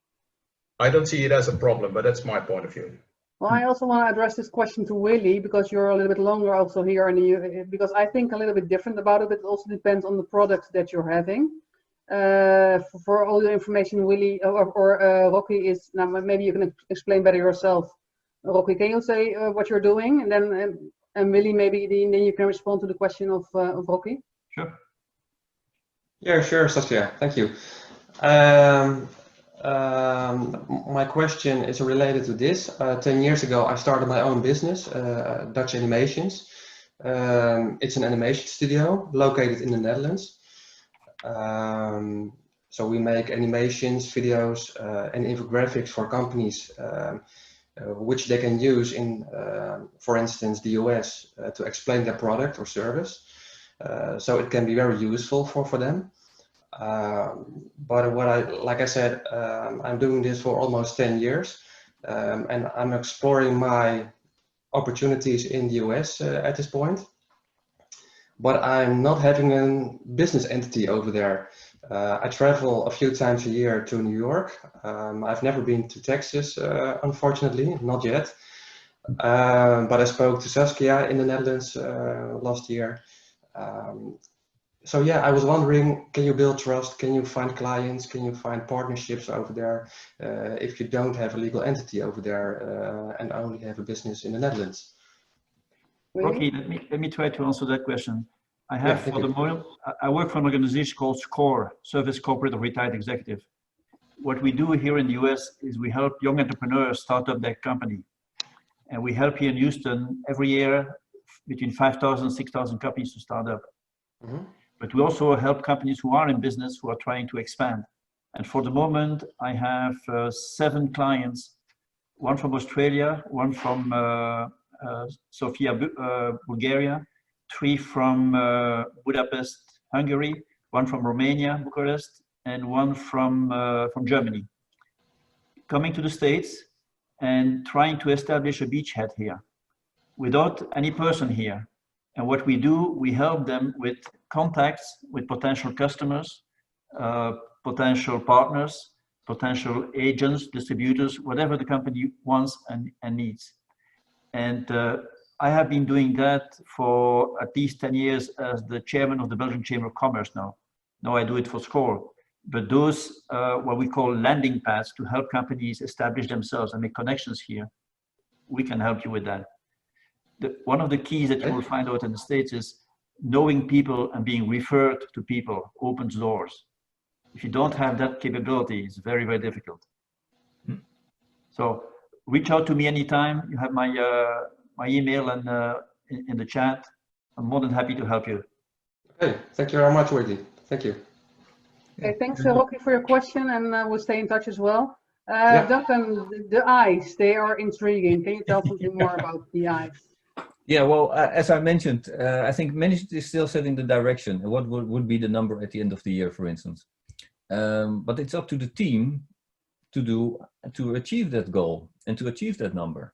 I don't see it as a problem, but that's my point of view. Well, I also want to address this question to Willie, because you're a little bit longer also here in the, because I think a little bit different about it, but it also depends on the products that you're having. For all the information, Willie or Rocky is, now maybe you can explain better yourself. Rocky, can you say what you're doing, and then and Willie, maybe then you can respond to the question of Rocky. Sure. Yeah, sure, Saskia. Thank you. My question is related to this. 10 years ago, I started my own business, Dutch Animations. It's an animation studio located in the Netherlands. So we make animations, videos, and infographics for companies, which they can use in, for instance, the US to explain their product or service. So it can be very useful for them. But like I said, I'm doing this for almost 10 years. and I'm exploring my opportunities in the US at this point. But I'm not having a business entity over there. I travel a few times a year to New York. I've never been to Texas, unfortunately, not yet. But I spoke to Saskia in the Netherlands last year. So yeah, I was wondering, can you build trust? Can you find clients? Can you find partnerships over there if you don't have a legal entity over there and only have a business in the Netherlands? Rocky, let me try to answer that question. I have, Yeah, for the moment, I work for an organization called SCORE, Service Corporate of Retired Executive. What we do here in the US is we help young entrepreneurs start up their company. And we help here in Houston every year between 5,000 and 6,000 companies to start up. Mm-hmm. But we also help companies who are in business who are trying to expand. And for the moment, I have 7 clients, one from Australia, one from Sofia, Bulgaria, 3 from Budapest, Hungary, 1 from Romania, Bucharest, and 1 from Germany. Coming to the States and trying to establish a beachhead here without any person here. And what we do, we help them with contacts with potential customers, potential partners, potential agents, distributors, whatever the company wants and needs. And I have been doing that for at least 10 years as the chairman of the Belgian Chamber of Commerce now. Now I do it for SCORE. But those, what we call landing pads to help companies establish themselves and make connections here, we can help you with that. One of the keys that you will find out in the States is knowing people and being referred to people opens doors. If you don't have that capability, it's very, very difficult. So reach out to me anytime. You have my my email and in the chat. I'm more than happy to help you. Okay, thank you very much, Willie. Thank you. Okay, thanks, Rocky, for your question, and we'll stay in touch as well. Yeah. Duncan, the eyes, they are intriguing. Can you tell something more about the eyes? Yeah, well, as I mentioned, I think management is still setting the direction. What would be the number at the end of the year, for instance? But it's up to the team to achieve that goal and to achieve that number.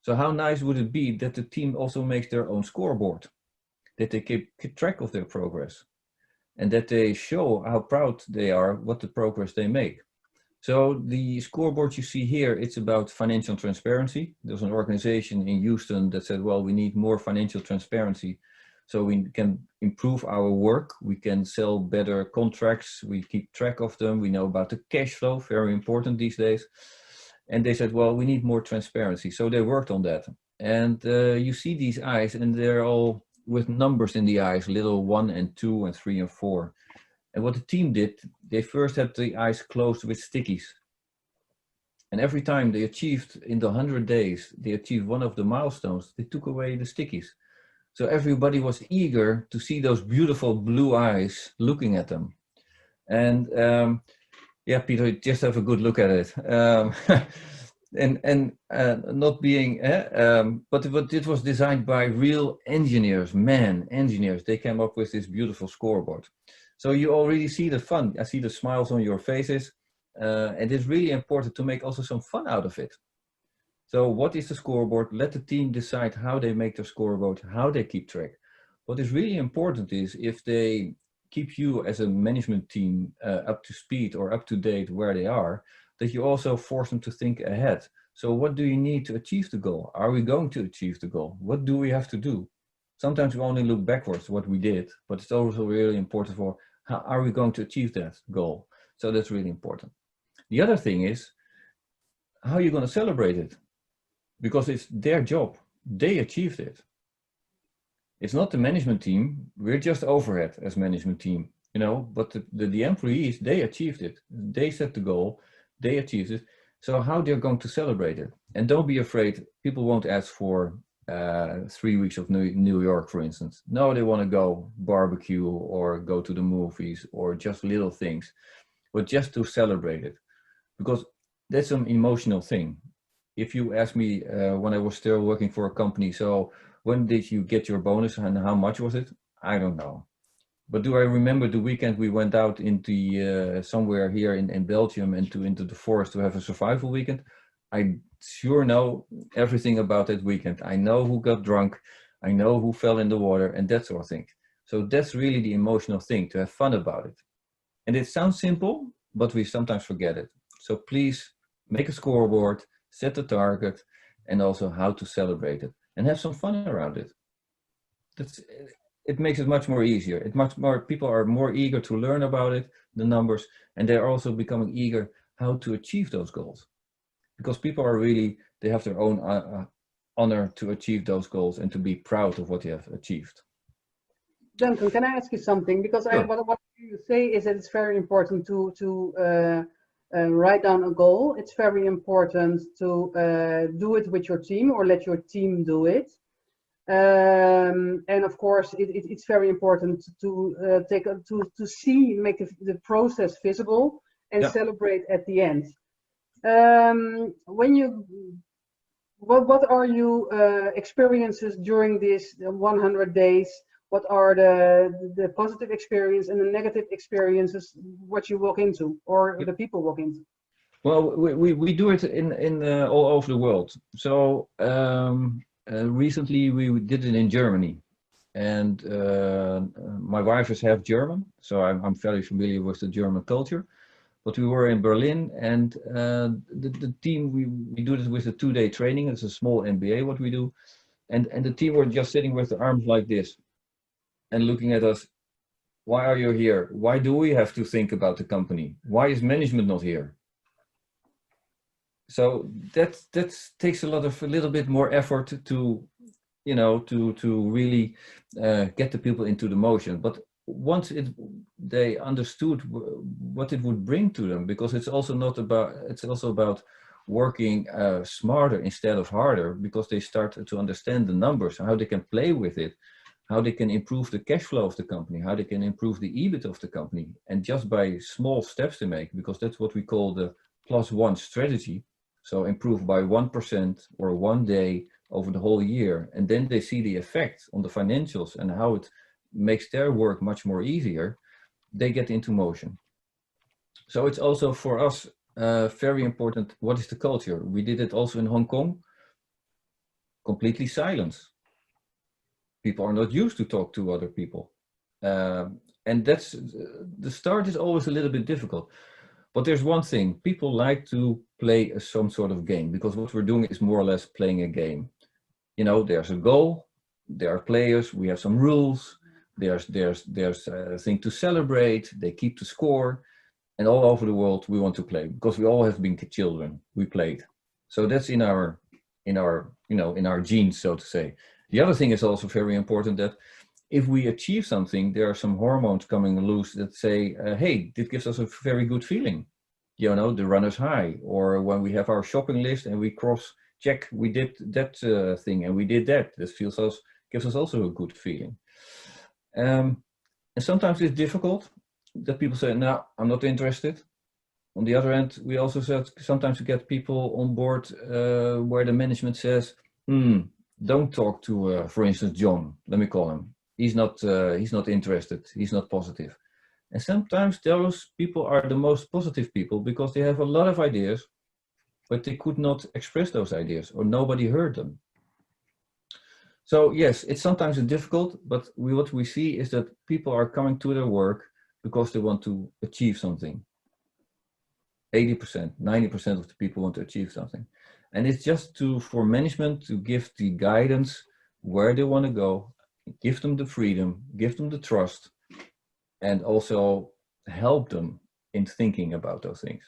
So how nice would it be that the team also makes their own scoreboard, that they keep track of their progress, and that they show how proud they are what the progress they make. So the scoreboard you see here, it's about financial transparency. There's an organization in Houston that said, well, we need more financial transparency so we can improve our work. We can sell better contracts. We keep track of them. We know about the cash flow, very important these days. And they said, well, we need more transparency. So they worked on that. And you see these eyes, and they're all with numbers in the eyes, little 1 and 2 and 3 and 4. And what the team did, they first had the eyes closed with stickies. And every time they achieved, in the 100 days, they achieved one of the milestones, they took away the stickies. So everybody was eager to see those beautiful blue eyes looking at them. And yeah, Peter, just have a good look at it. And not being, but it was designed by real engineers, engineers. They came up with this beautiful scoreboard. So you already see the fun. I see the smiles on your faces. And it's really important to make also some fun out of it. So what is the scoreboard? Let the team decide how they make their scoreboard, how they keep track. What is really important is if they keep you as a management team up to speed or up to date where they are, that you also force them to think ahead. So what do you need to achieve the goal? Are we going to achieve the goal? What do we have to do? Sometimes we only look backwards, what we did, but it's also really important for how are we going to achieve that goal? So that's really important. The other thing is, how are you going to celebrate it? Because it's their job. They achieved it. It's not the management team. We're just overhead as management team, you know, but the employees, they achieved it. They set the goal, they achieved it. So how they're going to celebrate it. And don't be afraid, people won't ask for 3 weeks of New York, for instance. No, they want to go barbecue or go to the movies or just little things, but just to celebrate it. Because that's an emotional thing. If you ask me when I was still working for a company, so when did you get your bonus and how much was it? I don't know. But do I remember the weekend we went out into somewhere here in Belgium and into the forest to have a survival weekend? I sure know everything about that weekend. I know who got drunk. I know who fell in the water and that sort of thing. So that's really the emotional thing, to have fun about it. And it sounds simple, but we sometimes forget it. So please make a scoreboard, set the target, and also how to celebrate it and have some fun around it. It makes it much more easier. People are more eager to learn about it, the numbers, and they're also becoming eager how to achieve those goals. Because people are really, they have their own honor to achieve those goals and to be proud of what they have achieved. Duncan, can I ask you something? Because Sure. What you say is that it's very important to write down a goal. It's very important to do it with your team or let your team do it. And of course, it's very important to make the process visible and Yeah. celebrate at the end. What are your experiences during these 100 days? What are the positive experience and the negative experiences what you walk into or the people walk into? Well, we do it in all over the world. So recently we did it in Germany, and my wife is half German, so I'm very familiar with the German culture. But we were in Berlin, and the team, we do this with a 2-day training. It's a small MBA what we do, and the team were just sitting with their arms like this and looking at us. Why are you here? Why do we have to think about the company? Why is management not here? So that takes a little bit more effort to really get the people into the motion. But once they understood what it would bring to them, because it's also about working smarter instead of harder, because they start to understand the numbers, how they can play with it, how they can improve the cash flow of the company, how they can improve the EBIT of the company, and just by small steps they make, because that's what we call the +1 strategy. So improve by 1% or 1 day over the whole year, and then they see the effect on the financials and how it makes their work much more easier. They get into motion. So it's also for us very important. What is the culture? We did it also in Hong Kong. Completely silence. People are not used to talk to other people, and that's the start is always a little bit difficult. But there's one thing, people like to play some sort of game, because what we're doing is more or less playing a game. You know, there's a goal, there are players, we have some rules, there's a thing to celebrate, they keep the score, and all over the world we want to play, because we all have been children, we played. So that's in our genes, so to say. The other thing is also very important, that if we achieve something, there are some hormones coming loose that say, hey, this gives us a very good feeling. You know, the runner's high, or when we have our shopping list and we check, we did that thing and we did that. This gives us also a good feeling. And sometimes it's difficult that people say, no, I'm not interested. On the other hand, we also said sometimes we get people on board where the management says, don't talk to, for instance, John, let me call him. He's not interested. He's not positive. And sometimes those people are the most positive people, because they have a lot of ideas, but they could not express those ideas, or nobody heard them. So yes, it's sometimes difficult, but what we see is that people are coming to their work because they want to achieve something. 80%, 90% of the people want to achieve something. And it's just for management to give the guidance where they want to go, give them the freedom, give them the trust, and also help them in thinking about those things.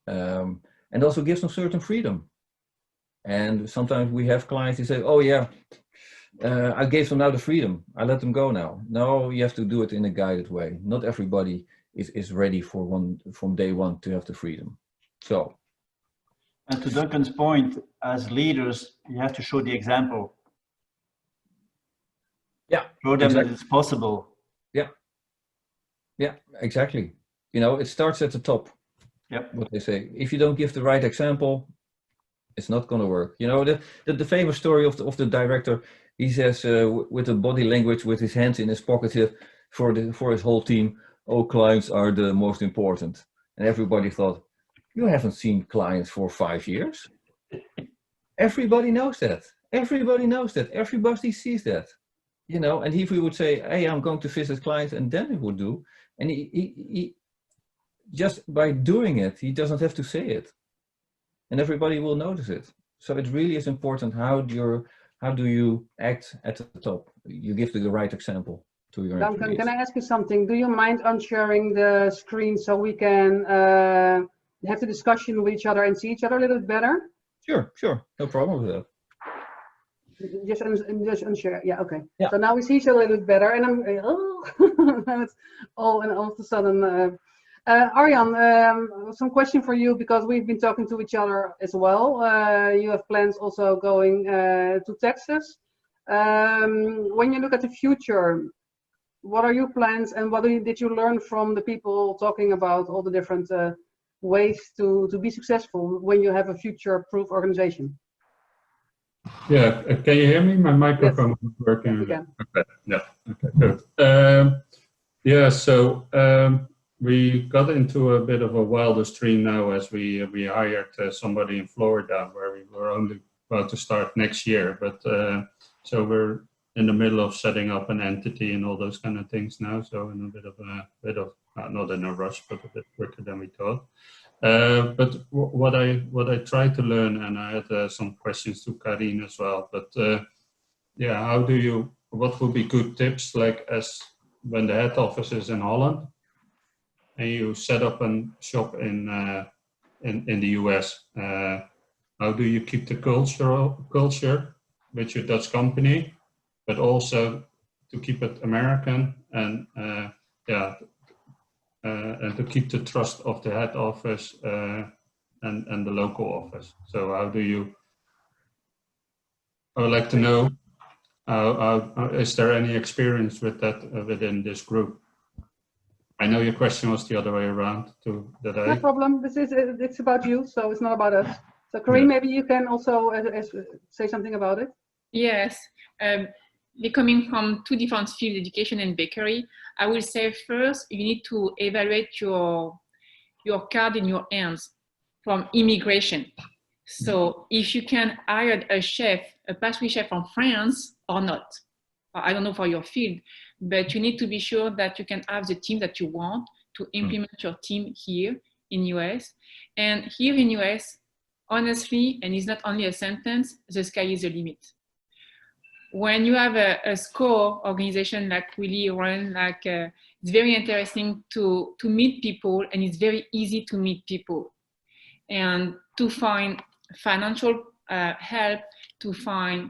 And also give them certain freedom. And sometimes we have clients who say, oh yeah, I gave them now the freedom, I let them go now. No, you have to do it in a guided way. Not everybody is ready from day one to have the freedom. So. And to Duncan's point, as leaders, you have to show the example. Yeah. Show them that it's possible. Yeah. Yeah, exactly. You know, it starts at the top. Yep. What they say. If you don't give the right example, it's not going to work. You know, the famous story of the director, he says with the body language, with his hands in his pocket for his whole team, oh, clients are the most important. And everybody thought, you haven't seen clients for 5 years. Everybody knows that. Everybody knows that. Everybody sees that. You know, and if we would say, hey, I'm going to visit clients, and then he would do, and he just by doing it, he doesn't have to say it, and everybody will notice it. So it really is important how do you act at the top. You give the right example to your Duncan, employees. can I ask you something? Do you mind unsharing the screen so we can have the discussion with each other and see each other a little bit better? Sure, no problem with that. Just unshare. Yeah, okay. Yeah. So now we see each other a little bit better, and I'm it's all of a sudden. Arjan, some question for you, because we've been talking to each other as well. You have plans also going to Texas. When you look at the future, what are your plans, and what did you learn from the people talking about all the different ways to be successful when you have a future-proof organization? Yeah, can you hear me? My microphone is working. Yes, we can. Okay, yeah, okay, good. Yeah, so we got into a bit of a wilder stream now as we hired somebody in Florida, where we were only about to start next year. But so we're in the middle of setting up an entity and all those kind of things now. So in a bit of not in a rush, but a bit quicker than we thought. But what I tried to learn, and I had some questions to Karin as well. But yeah, what would be good tips, like as when the head office is in Holland, and you set up a shop in the US? How do you keep the culture with your Dutch company, but also to keep it American, and and to keep the trust of the head office and the local office? So how do you? I would like to know, is there any experience with that within this group? I know your question was the other way around too. No problem. It's about you, so it's not about us. So Karin, maybe you can also say something about it. Yes. Coming from two different fields, education and bakery, I will say first, you need to evaluate your card in your hands from immigration. So if you can hire a chef, a pastry chef from France or not, I don't know for your field, but you need to be sure that you can have the team that you want to implement your team here in US. And here in US, honestly, and it's not only a sentence, the sky is the limit. When you have a SCORE organization like Willie run, it's very interesting to meet people, and it's very easy to meet people and to find financial help, to find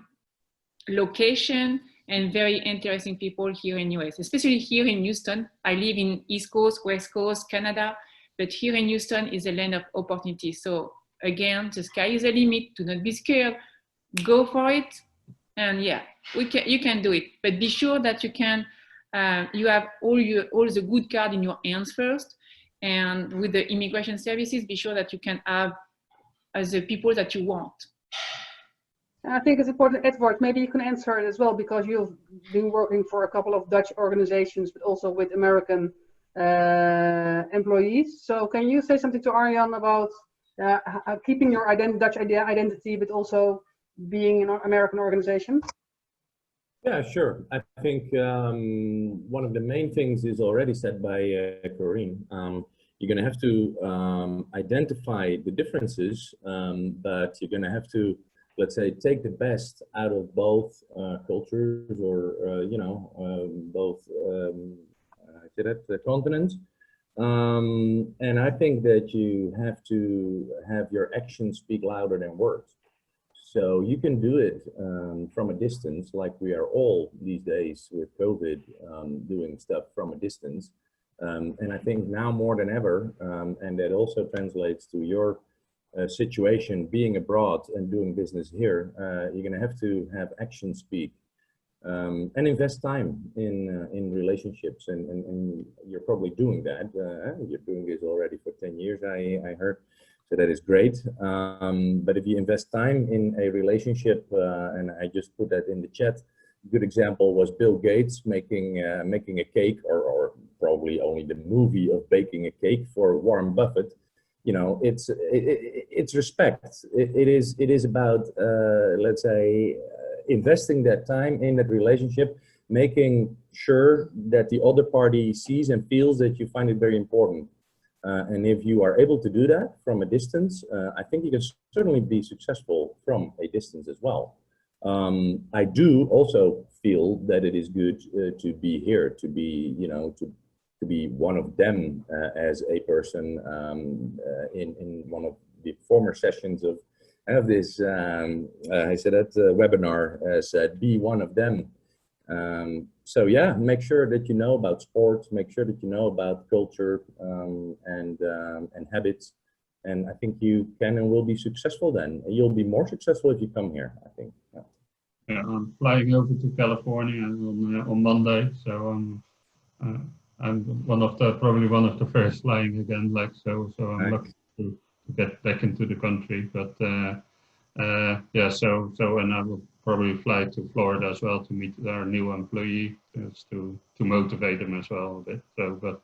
location, and very interesting people here in US, especially here in Houston. I live in East Coast, West Coast, Canada, but here in Houston is a land of opportunity. So again, the sky is the limit. Do not be scared. Go for it. And yeah, you can do it. But be sure that you can. You have all the good card in your hands first. And with the immigration services, be sure that you can have the people that you want. I think it's important, Edward, maybe you can answer it as well, because you've been working for a couple of Dutch organizations, but also with American employees. So can you say something to Arjan about keeping your Dutch identity, but also being an American organization? Yeah, sure. I think one of the main things is already said by Corinne. You're going to have to identify the differences, but you're going to have to, let's say, take the best out of both cultures, or both continents. And I think that you have to have your actions speak louder than words. So you can do it from a distance, like we are all these days with COVID, doing stuff from a distance. And I think now more than ever, and that also translates to your situation, being abroad and doing business here, you're going to have action speak, and invest time in relationships, and you're probably doing that. You're doing this already for 10 years, I heard, so that is great. But if you invest time in a relationship, and I just put that in the chat, a good example was Bill Gates making a cake, or probably only the movie of baking a cake for Warren Buffett. it's respect. It is about let's say investing that time in that relationship, making sure that the other party sees and feels that you find it very important. And if you are able to do that from a distance, I think you can certainly be successful from a distance as well. I do also feel that it is good to be here, to be, to be one of them as a person. In one of the former sessions of this, I said at webinar, said, be one of them. So yeah, make sure that you know about sports, make sure that you know about culture and habits. And I think you can and will be successful then. You'll be more successful if you come here, I think. Yeah. Yeah, I'm flying over to California on Monday, so I'm probably one of the first flying again. So I'm lucky to get back into the country. But yeah, so and I will probably fly to Florida as well to meet our new employee, just to motivate them as well a bit. So, but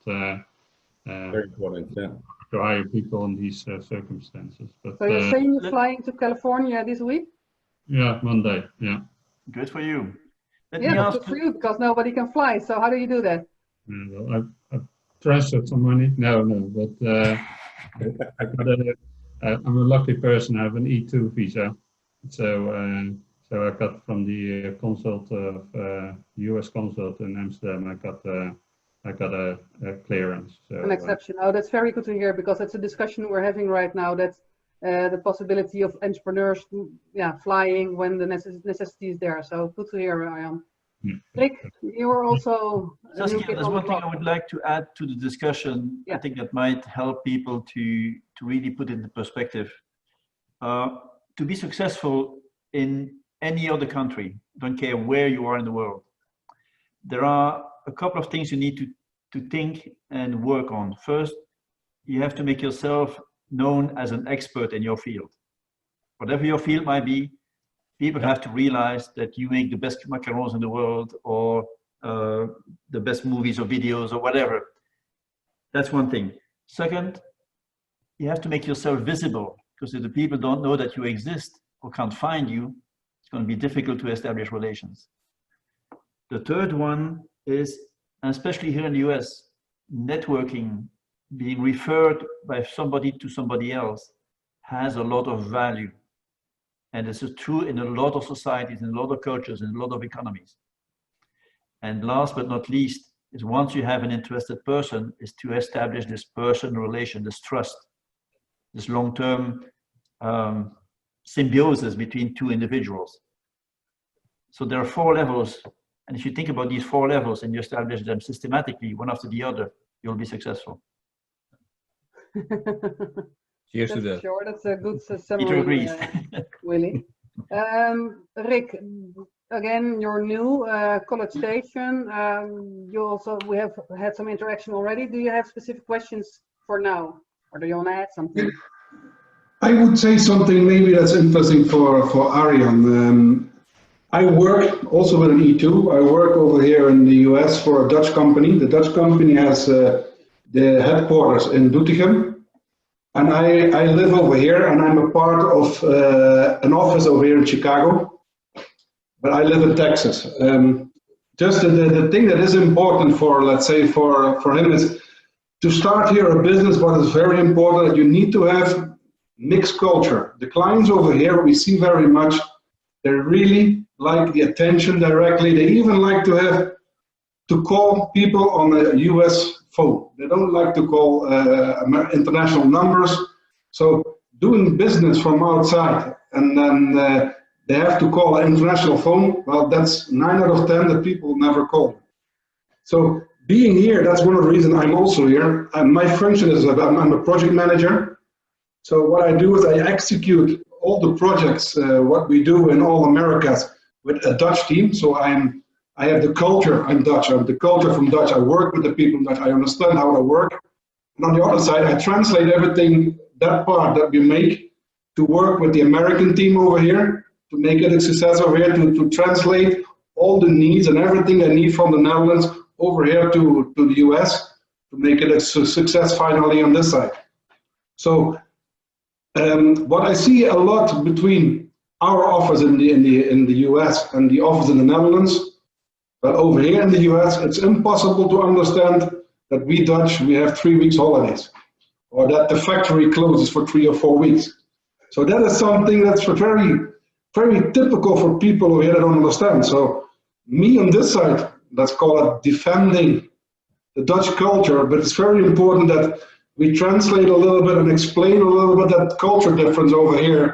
very important, yeah. To hire people in these circumstances. But so you're saying you're flying to California this week? Yeah, Monday. Yeah. Good for you. Yeah, good for you, because nobody can fly. So how do you do that? Well, I've transferred some money. No, but I'm a lucky person. I have an E2 visa, so I got from the consulate of U.S. consulate in Amsterdam. I got a clearance. So, an exception. Oh, that's very good to hear, because it's a discussion we're having right now. That's the possibility of entrepreneurs, flying when the necessity is there. So good to hear, Arjan. Rick, you were also. Saskia, there's one thing I would like to add to the discussion. I think that might help people to really put it into perspective. To be successful in any other country, don't care where you are in the world, there are a couple of things you need to think and work on. First, you have to make yourself known as an expert in your field. Whatever your field might be, people have to realize that you make the best macarons in the world, or the best movies or videos or whatever. That's one thing. Second, you have to make yourself visible, because if the people don't know that you exist or can't find you, it's going to be difficult to establish relations. The third one is, and especially here in the US, networking, being referred by somebody to somebody else, has a lot of value. And this is true in a lot of societies, in a lot of cultures, in a lot of economies. And last but not least, is once you have an interested person, is to establish this personal relation, this trust, this long-term symbiosis between two individuals. So there are 4 levels. And if you think about these 4 levels and you establish them systematically, one after the other, you'll be successful. Cheers to that. Sure, that's a good summary. Peter agrees. Willie. Rick, again, you're new, College Station. We have had some interaction already. Do you have specific questions for now? Or do you want to add something? I would say something maybe that's interesting for Arjan. I work also with an E2. I work over here in the US for a Dutch company. The Dutch company has the headquarters in Doetinchem. And I live over here, and I'm a part of an office over here in Chicago. But I live in Texas. Just the thing that is important for, let's say, for him is to start here a business. What is very important, that you need to have mixed culture. The clients over here, we see very much, they really like the attention directly. They even like to call people on a US phone. They don't like to call international numbers. So doing business from outside, and then they have to call an international phone, well, that's 9 out of 10 that people never call. So being here, that's one of the reasons I'm also here. And my function is I'm a project manager. So what I do is I execute all the projects, what we do in all Americas, with a Dutch team. So I have the culture, I'm Dutch, I have the culture from Dutch. I work with the people that I understand how they work. And on the other side, I translate everything, that part that we make, to work with the American team over here, to make it a success over here, to translate all the needs and everything I need from the Netherlands over here to the US, to make it a success finally on this side. So what I see a lot between our office in the US and the office in the Netherlands, but over here in the US, it's impossible to understand that we Dutch, we have 3 weeks holidays, or that the factory closes for 3 or 4 weeks. So that is something that's very, very typical for people over here that don't understand. So me on this side, let's call it defending the Dutch culture, but it's very important that we translate a little bit and explain a little bit that culture difference over here,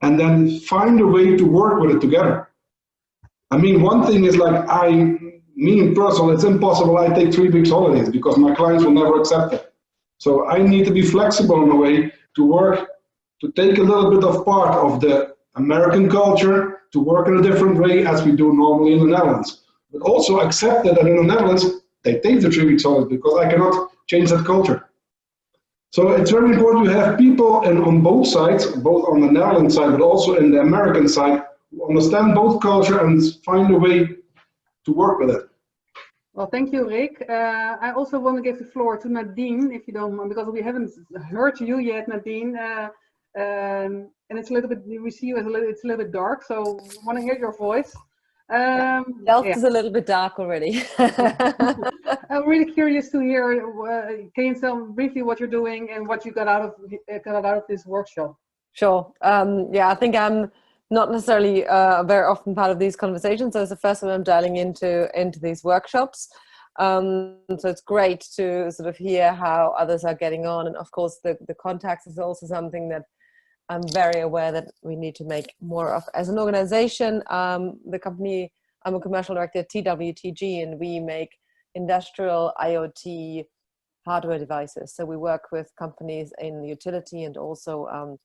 and then find a way to work with it together. I mean, one thing is like me in personal, it's impossible I take 3 weeks holidays because my clients will never accept it. So I need to be flexible in a way to work, to take a little bit of part of the American culture, to work in a different way as we do normally in the Netherlands. But also accept that in the Netherlands, they take the 3 weeks holidays because I cannot change that culture. So it's very important to have people on both sides, both on the Netherlands side, but also in the American side, who understand both culture and find a way to work with it. Well, thank you, Rick. I also want to give the floor to Nadine, if you don't mind, because we haven't heard you yet, Nadine. And it's a little bit, we see you as it's a little bit dark, so I want to hear your voice. Delft is a little bit dark already. I'm really curious to hear, can you tell briefly what you're doing and what you got out of this workshop? Sure. Yeah, I think I'm not necessarily very often part of these conversations, so it's the first time I'm dialing into these workshops. So it's great to sort of hear how others are getting on, and of course the contacts is also something that I'm very aware that we need to make more of. As an organization, the company, I'm a commercial director at TWTG, and we make industrial IoT hardware devices. So we work with companies in the utility and also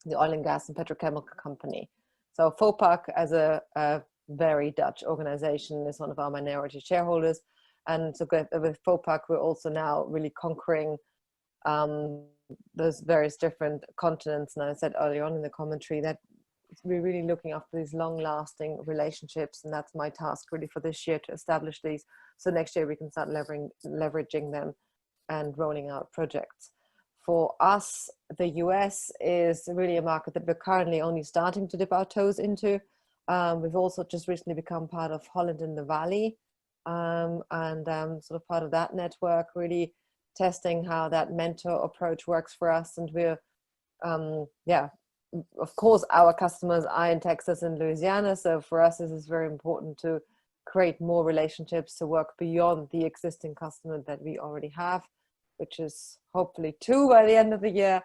the oil and gas and petrochemical company. So Vopak, as a very Dutch organization, is one of our minority shareholders. And so with Vopak, we're also now really conquering those various different continents. And I said earlier on in the commentary that we're really looking after these long-lasting relationships, and that's my task really for this year, to establish these, so next year we can start leveraging them and rolling out projects. For us, the US is really a market that we're currently only starting to dip our toes into. We've also just recently become part of Holland in the Valley, and sort of part of that network, really testing how that mentor approach works for us. And we're, yeah, of course, our customers are in Texas and Louisiana. So for us, this is very important to create more relationships, to work beyond the existing customer that we already have, which is hopefully 2 by the end of the year.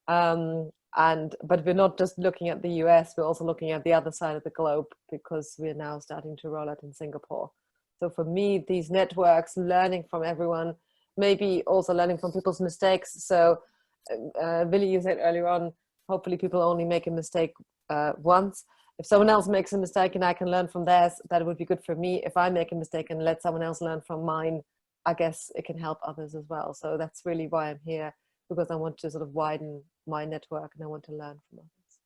But we're not just looking at the US, we're also looking at the other side of the globe, because we're now starting to roll out in Singapore. So for me, these networks, learning from everyone, maybe also learning from people's mistakes. So Willie, you said earlier on, hopefully people only make a mistake once. If someone else makes a mistake and I can learn from theirs, that would be good for me. If I make a mistake and let someone else learn from mine, I guess it can help others as well. So that's really why I'm here, because I want to sort of widen my network and I want to learn from others.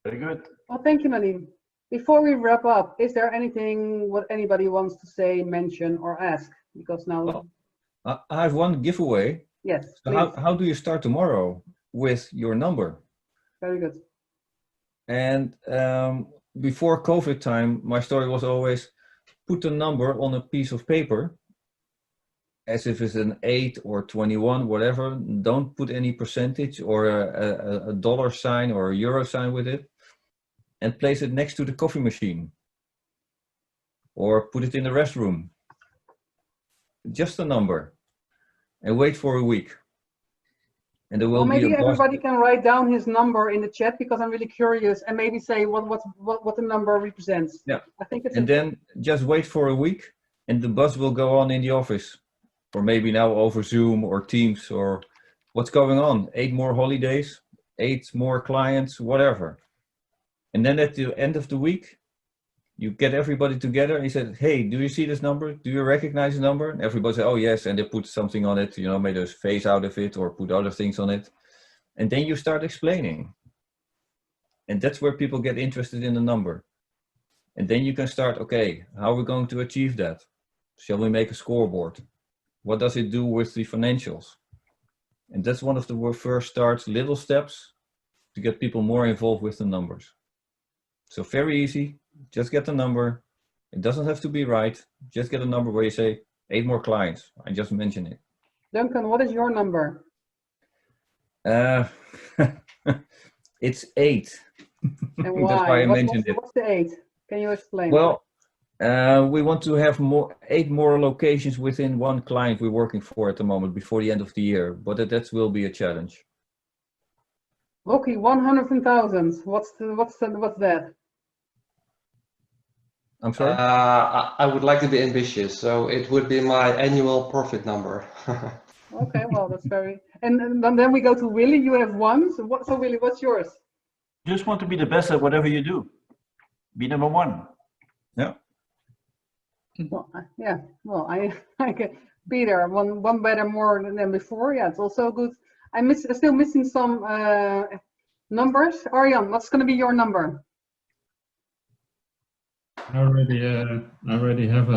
Very good. Well, thank you, Nadine. Before we wrap up, is there anything what anybody wants to say, mention, or ask? Because now... I have one giveaway. Yes, so how do you start tomorrow? With your number. Very good. And before COVID time, my story was always put a number on a piece of paper, as if it's an 8 or 21, whatever. Don't put any percentage or a dollar sign or a euro sign with it, and place it next to the coffee machine, or put it in the restroom. Just a number, and wait for a week. And there will well, maybe be everybody can write down his number in the chat, because I'm really curious, and maybe say what the number represents. Yeah. I think it's. And then just wait for a week, and the buzz will go on in the office, or maybe now over Zoom or Teams, or what's going on. 8 more holidays, 8 more clients, whatever. And then at the end of the week, you get everybody together and you said, hey, do you see this number? Do you recognize the number? And everybody said, oh yes, and they put something on it, you know, made a face out of it or put other things on it. And then you start explaining. And that's where people get interested in the number. And then you can start, okay, how are we going to achieve that? Shall we make a scoreboard? What does it do with the financials? And that's one of the first starts, little steps to get people more involved with the numbers. So very easy, just get the number. It doesn't have to be right. Just get a number where you say 8 more clients. I just mentioned it. Duncan, what is your number? It's 8. And why? That's why I mentioned it. What's the 8? Can you explain? Well, we want to have 8 more locations within one client we're working for at the moment before the end of the year, but that will be a challenge. Rocky, 100 and thousands. What's that? I'm sorry? I would like to be ambitious, so it would be my annual profit number. Okay, well, that's very. And then we go to Willie. You have 1. So Willie, what's yours? Just want to be the best at whatever you do. Be number 1. Yeah. Well, yeah. Well, I can be there. One better more than before. Yeah, it's also good. I'm still missing some numbers. Arjan, what's going to be your number? I already have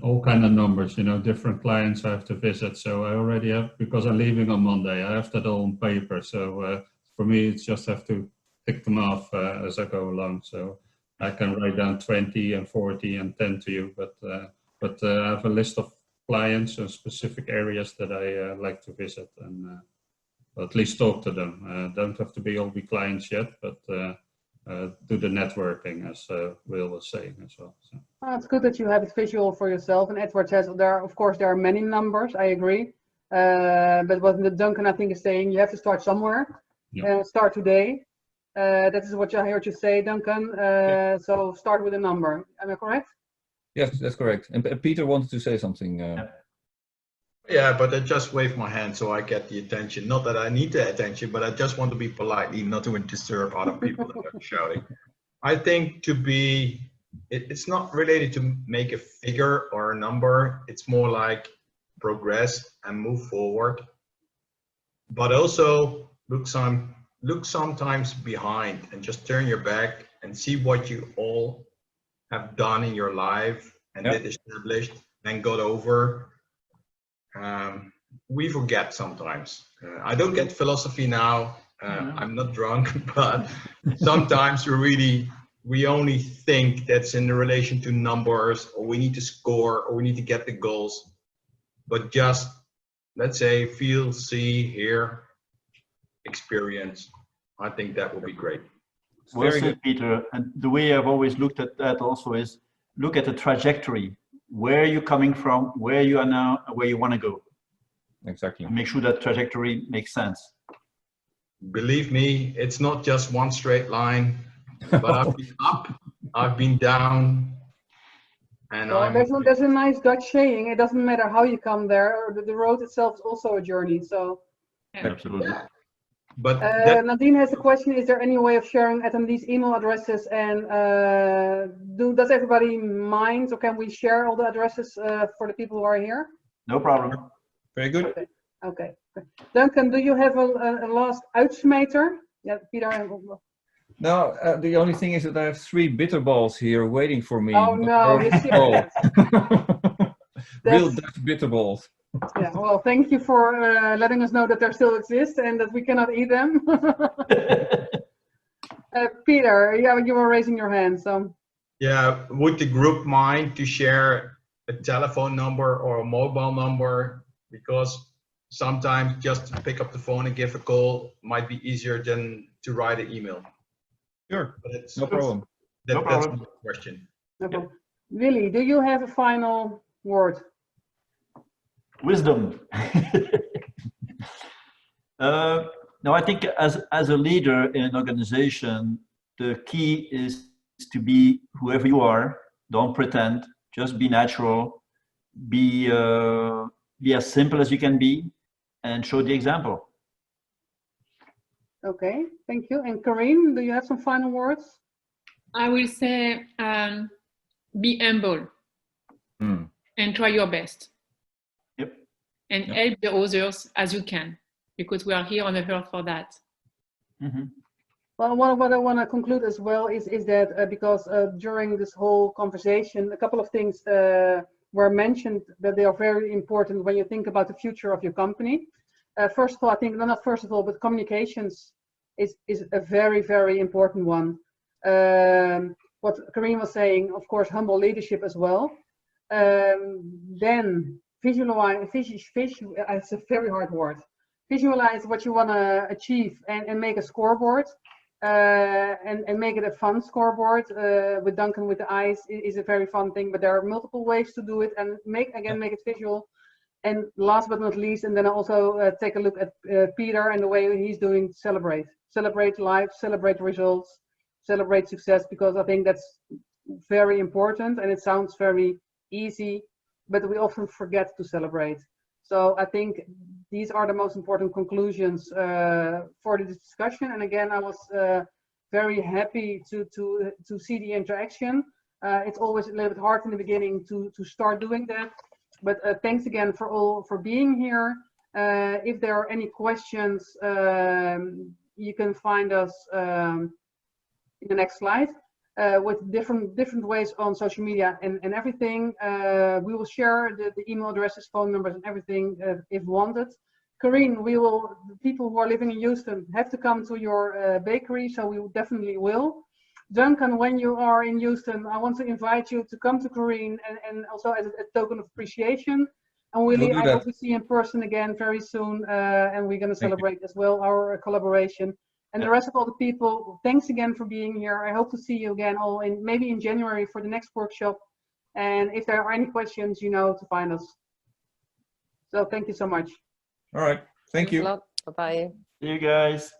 all kind of numbers, you know, different clients I have to visit. So I already have, because I'm leaving on Monday, I have that all on paper. So for me, it's just have to tick them off as I go along. So I can write down 20 and 40 and 10 to you, but I have a list of clients and specific areas that I like to visit and at least talk to them. Don't have to be all the clients yet, but do the networking, as Will was saying as well. So. Well, it's good that you have it visual for yourself. And Edward says of course there are many numbers. I agree. But what Duncan I think is saying, you have to start somewhere. Yeah. Start today. That is what I heard you say, Duncan. So start with a number. Am I correct? Yes, that's correct. And Peter wanted to say something. Yeah, but I just wave my hand so I get the attention. Not that I need the attention, but I just want to be politely, not to disturb other people that are shouting. I think it's not related to make a figure or a number. It's more like progress and move forward. But also look sometimes behind and just turn your back and see what you all have done in your life and did established and got over. We forget sometimes. I don't get philosophy now. I'm not drunk, but sometimes we only think that's in relation to numbers, or we need to score, or we need to get the goals. But just, let's say, feel, see, hear, experience. I think that would be great. Well said, Peter. And the way I've always looked at that also is look at the trajectory. Where are you coming from, where you are now, and where you want to go. Exactly. And make sure that trajectory makes sense. Believe me, it's not just one straight line, but I've been up, I've been down, and there's a nice Dutch saying, it doesn't matter how you come there, or the road itself is also a journey. So absolutely. Yeah. But Nadine has a question, is there any way of sharing attendees' email addresses, and does everybody mind, or can we share all the addresses for the people who are here? No problem. Very good. Okay. Duncan, do you have a last uitsmijter? Yeah, Peter. No, the only thing is that I have 3 bitterballs here waiting for me. Oh no, you're serious. Real Dutch bitterballs. Yeah, well, thank you for letting us know that they still exist and that we cannot eat them. Peter, yeah, you were raising your hand, so. yeah, would the group mind to share a telephone number or a mobile number? Because sometimes just to pick up the phone and give a call might be easier than to write an email. Sure, no problem. That's problem. my question. No problem. Willie, do you have a final word? Wisdom. No, I think as a leader in an organization, the key is to be whoever you are. Don't pretend. Just be natural. Be as simple as you can be, and show the example. Okay, thank you. And Karim, do you have some final words? I will say be humble and try your best. Yep. And help the others as you can, because we are here on the earth for that. Mm-hmm. Well, what I want to conclude as well is that because during this whole conversation, a couple of things were mentioned that they are very important when you think about the future of your company. First of all, I think, no, not first of all, but communications is a very, very important one. What Karim was saying, of course, humble leadership as well. Then visualize, it's a very hard word. Visualize what you want to achieve and make a scoreboard. And make it a fun scoreboard with Duncan with the eyes is a very fun thing, but there are multiple ways to do it, and make it visual. And last but not least, and then also take a look at Peter and the way he's doing celebrate life, celebrate results, celebrate success, because I think that's very important, and it sounds very easy, but we often forget to celebrate. So I think these are the most important conclusions for the discussion. And again, I was very happy to see the interaction. It's always a little bit hard in the beginning to start doing that. But thanks again for being here. If there are any questions, you can find us in the next slide. With different ways on social media and everything. We will share the email addresses, phone numbers, and everything if wanted. Corinne, the people who are living in Houston have to come to your bakery, so we definitely will. Duncan, when you are in Houston, I want to invite you to come to Corinne and also as a token of appreciation. And Willie, I hope we see you in person again very soon, and we're going to celebrate as well our collaboration. And the rest of all the people, thanks again for being here. I hope to see you again all maybe in January for the next workshop. And if there are any questions, you know to find us. So thank you so much. All right. Thank you. Bye-bye. See you guys.